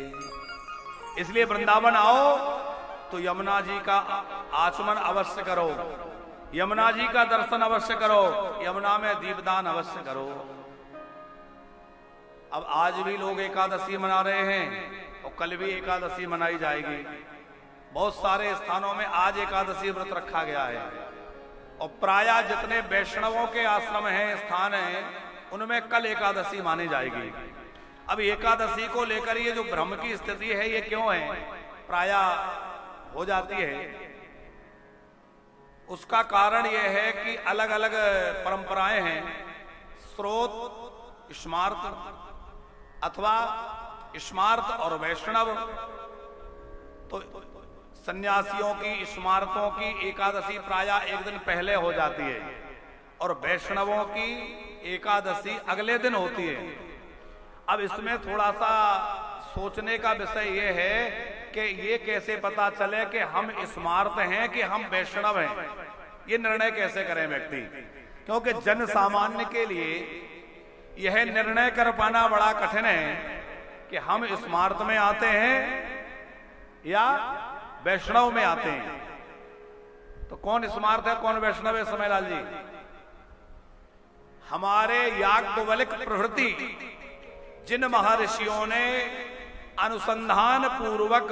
इसलिए वृंदावन आओ तो यमुना जी का आचमन अवश्य करो, यमुना जी का दर्शन अवश्य करो, यमुना में दीपदान अवश्य करो। अब आज भी लोग एकादशी मना रहे हैं और कल भी एकादशी मनाई जाएगी। बहुत सारे स्थानों में आज एकादशी व्रत रखा गया है, और प्रायः जितने वैष्णवों के आश्रम हैं, स्थान हैं, उनमें कल एकादशी मानी जाएगी। अब एकादशी को लेकर ये जो भ्रम की स्थिति है ये क्यों है, प्रायः हो जाती है, उसका कारण यह है कि अलग अलग परंपराएं हैं। स्रोत स्मार्त अथवा स्मार्त और वैष्णव, तो सन्यासियों की स्मारकों की एकादशी प्रायः एक दिन पहले हो जाती है और वैष्णवों की एकादशी अगले दिन होती है। अब इसमें थोड़ा सा सोचने का विषय यह है कि ये कैसे पता चले कि हम स्मार्त हैं कि हम वैष्णव हैं, ये निर्णय कैसे करें व्यक्ति, क्योंकि जन सामान्य के लिए यह निर्णय कर पाना बड़ा कठिन है कि हम स्मार्त में आते हैं या वैष्णव में आते हैं। तो कौन स्मार्त है कौन वैष्णव है समयलाल जी? हमारे याज्ञवल्क्य प्रभृति जिन महर्षियों ने अनुसंधान पूर्वक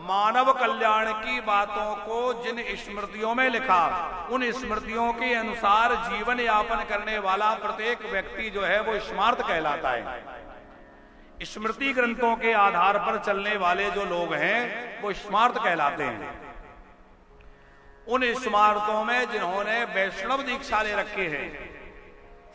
मानव कल्याण की बातों को जिन स्मृतियों में लिखा, उन स्मृतियों के अनुसार जीवन यापन करने वाला प्रत्येक व्यक्ति जो है वो स्मार्त कहलाता है। स्मृति ग्रंथों के आधार पर चलने वाले जो लोग हैं वो स्मार्त कहलाते हैं। उन स्मार्तों में जिन्होंने वैष्णव दीक्षा ले रखी है,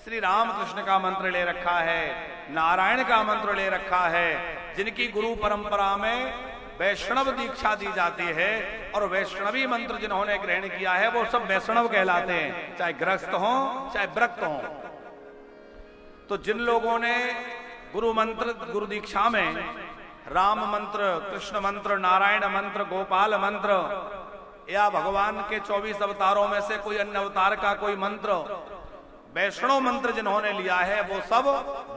श्री रामकृष्ण का मंत्र ले रखा है, नारायण का मंत्र ले रखा है, जिनकी गुरु परंपरा में वैष्णव दीक्षा दी जाती है और वैष्णवी मंत्र जिन्होंने ग्रहण किया है वो सब वैष्णव कहलाते हैं, चाहे गृहस्थ हो चाहे व्रत हो। तो जिन लोगों ने गुरु मंत्र गुरु दीक्षा में राम मंत्र, कृष्ण मंत्र, नारायण मंत्र, गोपाल मंत्र या भगवान के 24 अवतारों में से कोई अन्य अवतार का कोई मंत्र, वैष्णव मंत्र जिन्होंने लिया है वो सब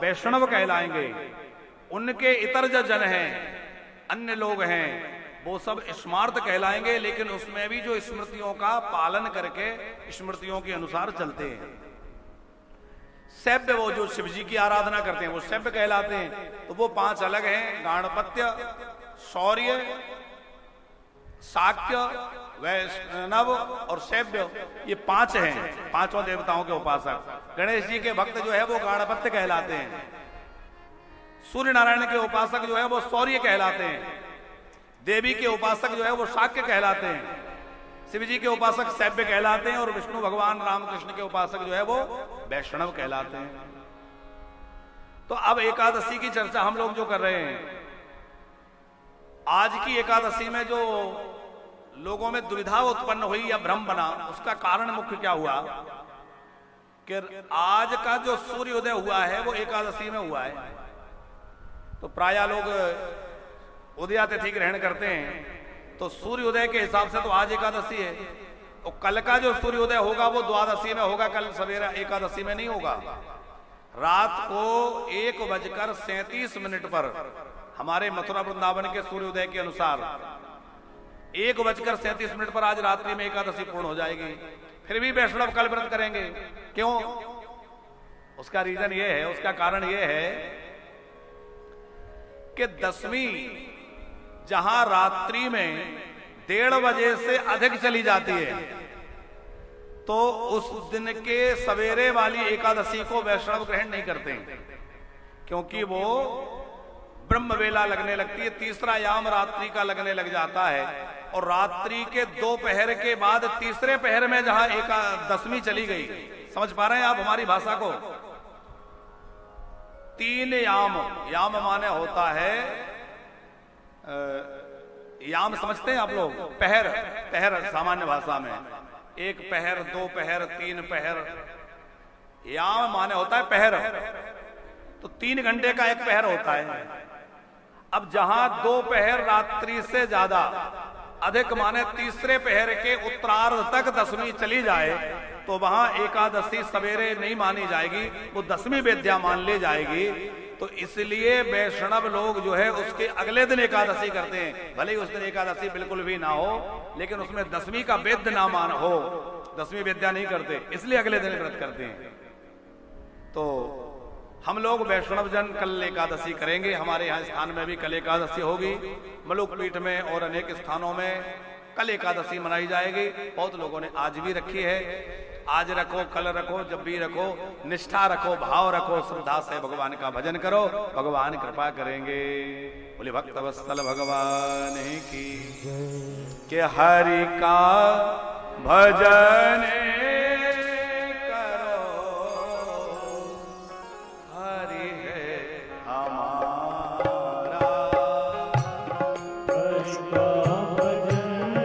वैष्णव कहलाएंगे। उनके इतर जो जन हैं, अन्य लोग हैं, वो सब स्मार्त कहलाएंगे, लेकिन उसमें भी जो स्मृतियों का पालन करके स्मृतियों के अनुसार चलते हैं। सैव्य, वो जो शिव जी की आराधना करते हैं वो सैव्य कहलाते हैं। तो वो 5 अलग हैं, गाणपत्य, शौर्य, शाक्य, वैष्णव और सैव्य, ये 5 हैं, 5 देवताओं के उपासक। गणेश जी के भक्त जो है वो गाणपत्य कहलाते हैं, सूर्य नारायण के उपासक जो है वो शौर्य कहलाते हैं, देवी के उपासक जो है वो शाक्य कहलाते हैं, शिव जी के उपासक सैव्य कहलाते हैं और विष्णु भगवान रामकृष्ण के उपासक जो है वो वैष्णव कहलाते हैं। तो अब एकादशी की चर्चा हम लोग जो कर रहे हैं, आज की एकादशी में जो लोगों में दुविधा उत्पन्न हुई या भ्रम बना, उसका कारण मुख्य क्या हुआ कि आज का जो सूर्योदय हुआ है वो एकादशी में हुआ है। तो प्रायः लोग उदया तिथि ग्रहण करते हैं, तो सूर्योदय के हिसाब से तो आज एकादशी है, और कल का जो सूर्योदय होगा वो द्वादशी में होगा, कल सवेरा एकादशी में नहीं होगा। रात को 1:37 पर हमारे मथुरा वृंदावन के सूर्योदय के अनुसार 1:37 पर आज रात्रि में एकादशी पूर्ण हो जाएगी। फिर भी वैष्णव कल व्रत करेंगे, क्यों? उसका रीजन ये है, उसका कारण ये है कि दसवीं जहां रात्रि में 1:30 बजे से अधिक चली जाती है, तो उस दिन के सवेरे वाली एकादशी को वैष्णव ग्रहण नहीं करते, क्योंकि वो ब्रह्म वेला लगने लगती है, तीसरा याम रात्रि का लगने लग जाता है, और रात्रि के 2 पहर के बाद तीसरे पहर में जहां दसवीं चली गई, समझ पा रहे हैं आप हमारी भाषा को? 3 याम, याम माने होता है याम, समझते हैं आप लोग? पहर, पहर सामान्य भाषा में 1 पहर, 2 पहर, 3 पहर, याम माने होता है पहर। तो 3 घंटे का 1 पहर होता है। अब जहां 2 पहर रात्रि से ज्यादा अधिक माने तीसरे पहर के उत्तरार्ध तक दसवीं चली जाए, तो वहां एकादशी सवेरे नहीं मानी जाएगी, वो दसवीं विद्या मान ली जाएगी। तो इसलिए वैष्णव लोग जो है उसके अगले दिन एकादशी करते हैं, भले ही उस दिन एकादशी बिल्कुल भी ना हो, लेकिन उसमें दसवीं का वेद्य ना मान हो, दसवीं विद्या नहीं करते, इसलिए अगले दिन व्रत करते हैं। तो हम लोग वैष्णव जन कल एकादशी करेंगे। हमारे यहाँ स्थान में भी कल एकादशी होगी, मलुक पीठ में और अनेक स्थानों में कल एकादशी मनाई जाएगी। बहुत लोगों ने आज भी रखी है। आज रखो, कल रखो, जब भी रखो, निष्ठा रखो, भाव रखो, श्रद्धा से भगवान का भजन करो, भगवान कृपा करेंगे। बोले भक्त वत्सल भगवान की कि हरि का भजन करो, हरि है हमारा, हरि का भजन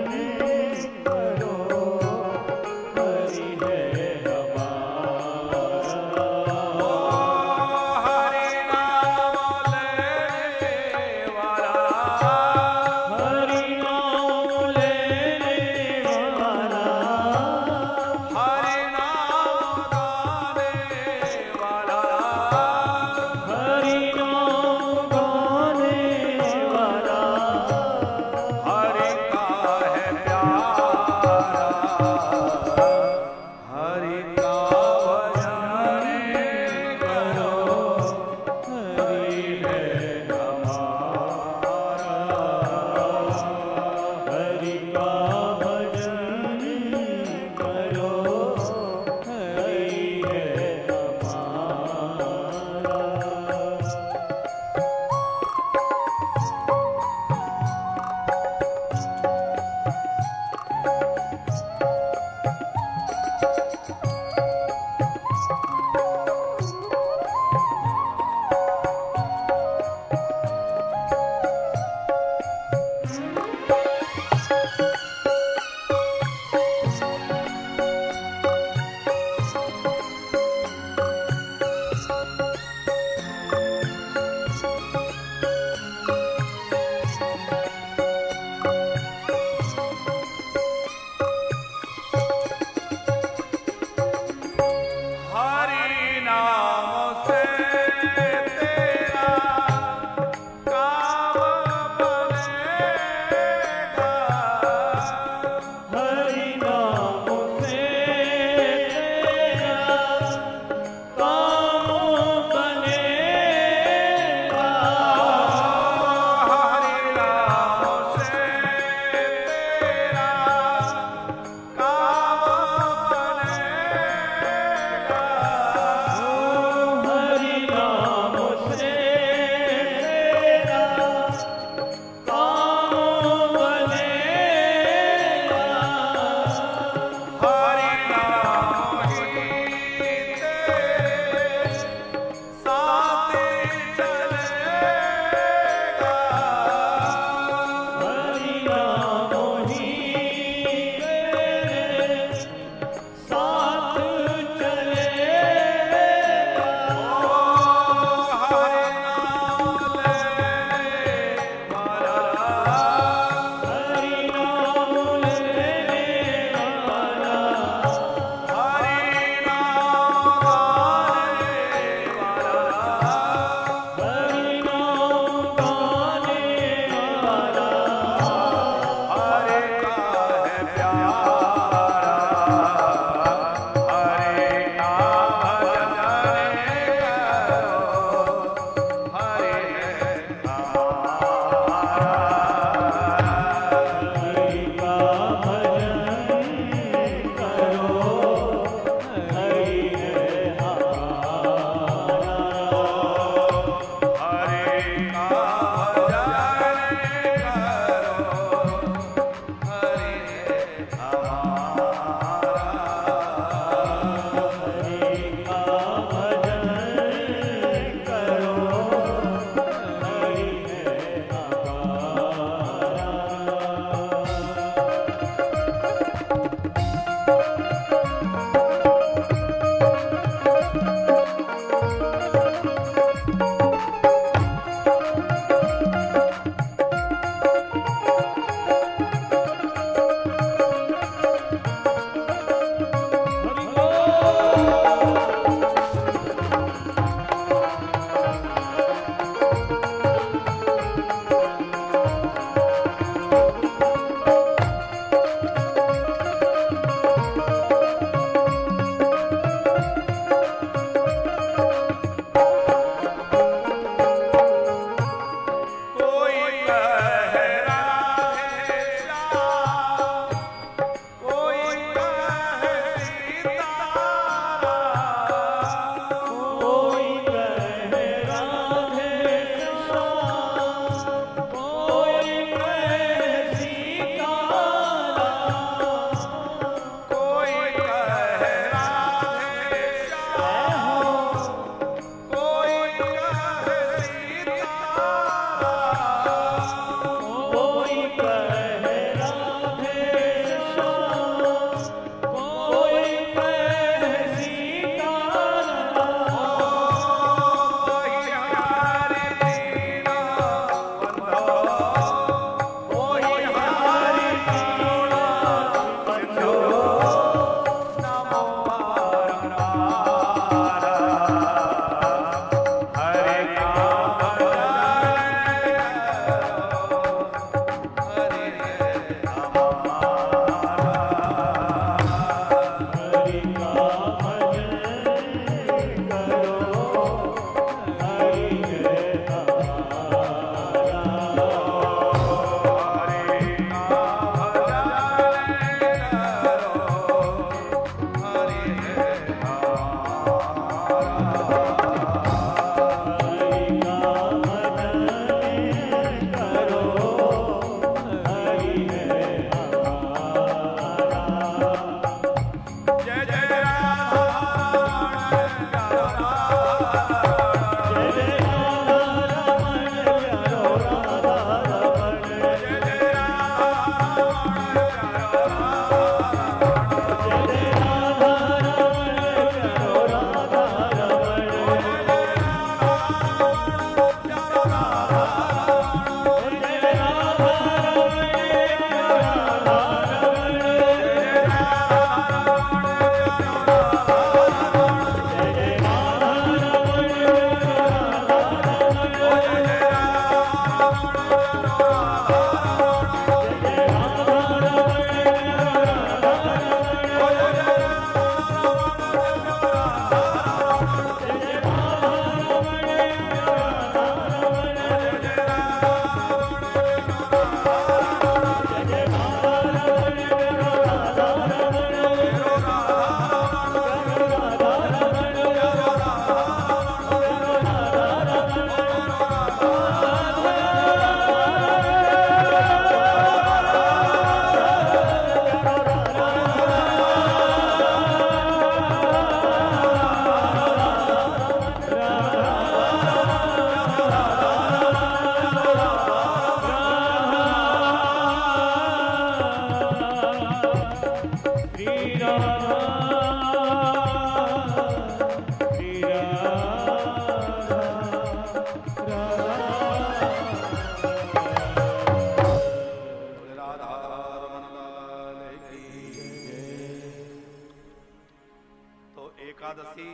एकादशी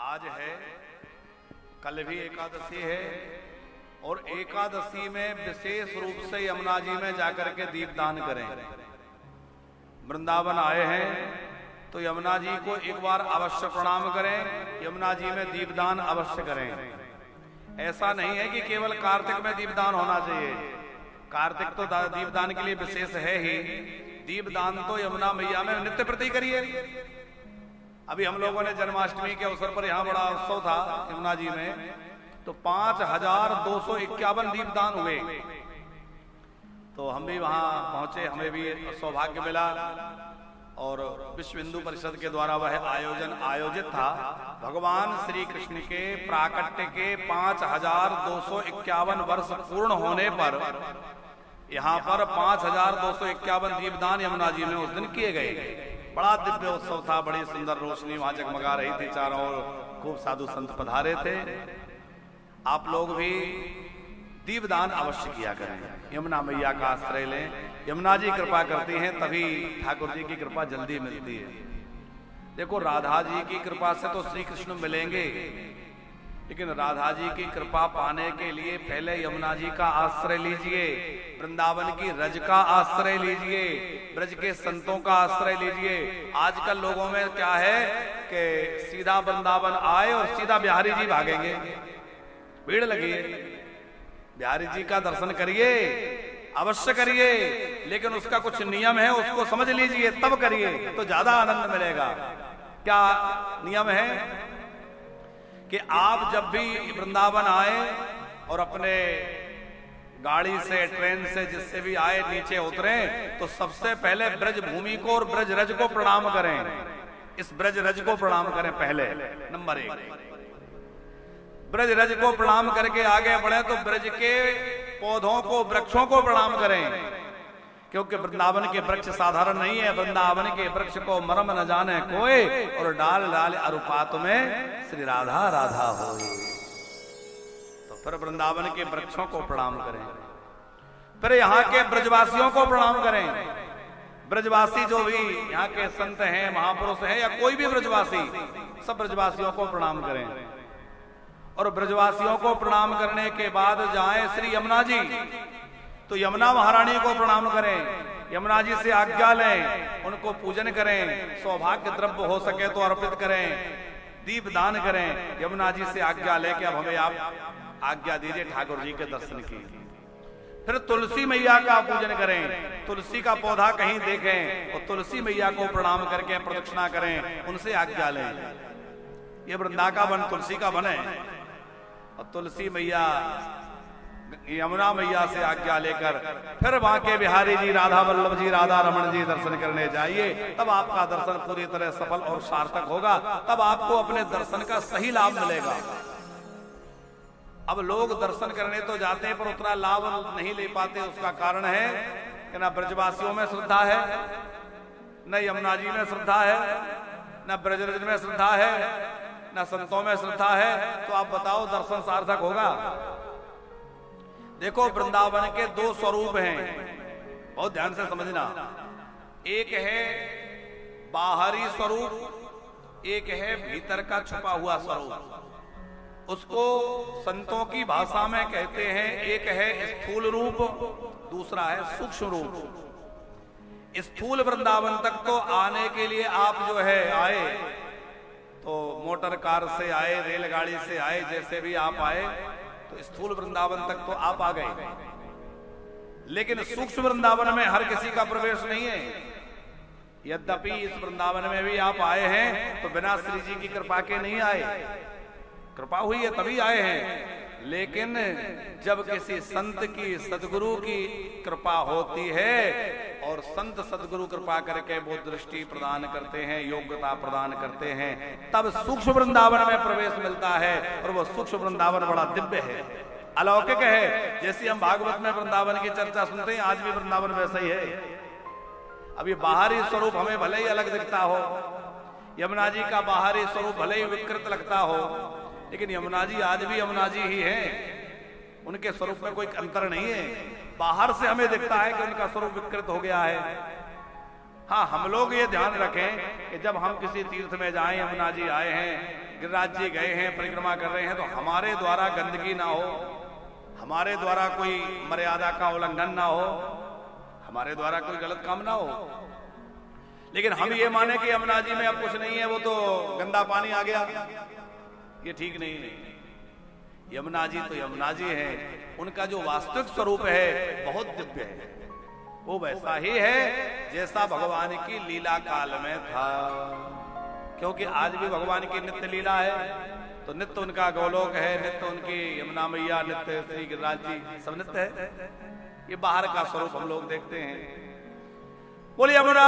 आज है, कल भी एकादशी है, और एकादशी में विशेष रूप से यमुना जी में जाकर के दीपदान करें। वृंदावन आए हैं तो यमुना जी को एक बार अवश्य प्रणाम करें, यमुना जी में दीपदान अवश्य करें। ऐसा नहीं है कि केवल कार्तिक में दीपदान होना चाहिए, कार्तिक तो दीपदान के लिए विशेष है ही, दीपदान तो यमुना मैया में नित्य प्रति करिए। अभी हम लोगों ने जन्माष्टमी के अवसर पर यहाँ बड़ा उत्सव था यमुना जी में, तो 5251 दीपदान हुए। तो हम भी वहां पहुंचे, हमें भी सौभाग्य मिला, और विश्व हिंदू परिषद के द्वारा वह आयोजन आयोजित था। भगवान श्री कृष्ण के प्राकट्य के 5251 वर्ष पूर्ण होने पर यहाँ पर 5251 दीपदान यमुना जी में उस दिन किए गए। बड़ा दिव्य उत्सव था, बड़ी सुंदर रोशनी वहां जगमगा रही थी, चारों ओर खूब साधु संत पधारे थे। आप लोग भी दीपदान अवश्य किया करें, यमुना मैया का आश्रय लें। यमुना जी कृपा करती हैं तभी ठाकुर जी की कृपा जल्दी मिलती है। देखो, राधा जी की कृपा से तो श्री कृष्ण मिलेंगे, लेकिन राधा जी की कृपा पाने के लिए पहले यमुना जी का आश्रय लीजिए, वृंदावन की रज का आश्रय लीजिए, ब्रज के संतों का आश्रय लीजिए। आजकल लोगों में क्या है कि सीधा वृंदावन आए और सीधा बिहारी जी भागेंगे, भीड़ लगी है। बिहारी जी का दर्शन करिए, अवश्य करिए, लेकिन उसका कुछ नियम है, उसको समझ लीजिए तब करिए तो ज्यादा आनंद मिलेगा। क्या नियम है कि आप जब भी वृंदावन आए और अपने गाड़ी से, ट्रेन से, जिससे भी आए, नीचे उतरे, तो सबसे पहले ब्रज भूमि को और ब्रज रज को प्रणाम करें। इस ब्रज रज को प्रणाम करें पहले, नंबर 1। ब्रज रज को प्रणाम करके आगे बढ़े तो ब्रज के पौधों को, वृक्षों को प्रणाम करें, क्योंकि वृंदावन के वृक्ष साधारण नहीं है। वृंदावन के वृक्ष को मरम न जाने कोई, और डाल डाल अरुपात में श्री राधा राधा हो। तो फिर वृंदावन के वृक्षों को प्रणाम करें, फिर यहाँ के ब्रजवासियों को प्रणाम करें। ब्रजवासी जो भी यहाँ के संत हैं, महापुरुष हैं, या कोई भी ब्रजवासी, सब ब्रजवासियों को प्रणाम करें। और ब्रजवासियों को प्रणाम करने के बाद जाएं श्री यमुना जी, तो यमुना महारानी को प्रणाम करें, यमुना जी से आज्ञा लें, उनको पूजन करें, सौभाग्य द्रव्य हो सके तो अर्पित करें, दीप दान करें। यमुना जी से आज्ञा लेके अब हमें आप आज्ञा दीजिए ठाकुर जी के दर्शन की। फिर तुलसी मैया का पूजन करें, तुलसी का पौधा कहीं देखें और तुलसी मैया को प्रणाम करके प्रदक्षिणा करें, उनसे आज्ञा लें। ये वृंदा का वन तुलसी का वन है, और तुलसी मैया, यमुना मैया से आज्ञा लेकर फिर वहां के बिहारी जी, राधा वल्लभ जी, राधा रमन जी दर्शन करने जाइए। तब आपका दर्शन पूरी तरह सफल और सार्थक होगा, तब आपको अपने दर्शन का सही लाभ मिलेगा। अब लोग दर्शन करने तो जाते हैं पर उतना लाभ नहीं ले पाते। उसका कारण है कि ना ब्रजवासियों में श्रद्धा है, न यमुना जी में श्रद्धा है, न ब्रजरज में श्रद्धा है, न संतों में श्रद्धा है। तो आप बताओ दर्शन सार्थक होगा? देखो, वृंदावन के 2 स्वरूप हैं, बहुत ध्यान से समझना। एक है बाहरी स्वरूप, एक है भीतर का छुपा हुआ स्वरूप। उसको संतों की भाषा में कहते हैं, एक है स्थूल रूप, दूसरा है सूक्ष्म रूप। स्थूल वृंदावन तक तो आने के लिए आप जो है आए तो मोटर कार से आए, रेलगाड़ी से आए, जैसे भी आप आए, तो स्थूल वृंदावन तक तो आप आ गए। लेकिन सूक्ष्म वृंदावन में हर किसी का प्रवेश नहीं है। यद्यपि इस वृंदावन में भी आप आए हैं तो बिना श्री जी की कृपा के नहीं आए, कृपा हुई है तभी आए हैं। लेकिन जब किसी संत की, सदगुरु की कृपा होती है और संत सदगुरु कृपा करके वो दृष्टि प्रदान करते हैं, योग्यता प्रदान करते हैं, तब सूक्ष्म वृंदावन में प्रवेश मिलता है। और वो सूक्ष्म वृंदावन बड़ा दिव्य है, अलौकिक है। जैसे हम भागवत में वृंदावन की चर्चा सुनते हैं, आज भी वृंदावन वैसा ही है। अब ये बाहरी स्वरूप हमें भले ही अलग दिखता हो, यमुना जी का बाहरी स्वरूप भले ही विकृत लगता हो, लेकिन यमुना जी आज भी यमुना जी ही है, उनके स्वरूप में कोई अंतर नहीं है। बाहर से हमें दिखता है कि उनका स्वरूप विकृत हो गया है। हाँ, हम लोग ये ध्यान रखें कि जब हम किसी तीर्थ में जाएं, यमुना जी आए हैं, गिरिराज जी गए हैं, परिक्रमा कर रहे हैं, तो हमारे द्वारा गंदगी ना हो, हमारे द्वारा कोई मर्यादा का उल्लंघन ना हो, हमारे द्वारा कोई गलत काम ना हो। लेकिन हम ये माने कि यमुना जी में अब कुछ नहीं है, वो तो गंदा पानी आ गया, ये ठीक नहीं है। यमुना जी तो यमुना जी है, उनका जो वास्तविक स्वरूप है बहुत दिव्य है, वो वैसा ही है जैसा भगवान की लीला काल में था। क्योंकि आज भी भगवान की नित्य लीला है, तो नित्य उनका गोलोक है, नित्य उनकी यमुना मैया, नित्य श्री गिरिराज जी, सब नित्य है। ये बाहर का स्वरूप हम लोग देखते हैं। बोलिए यमुना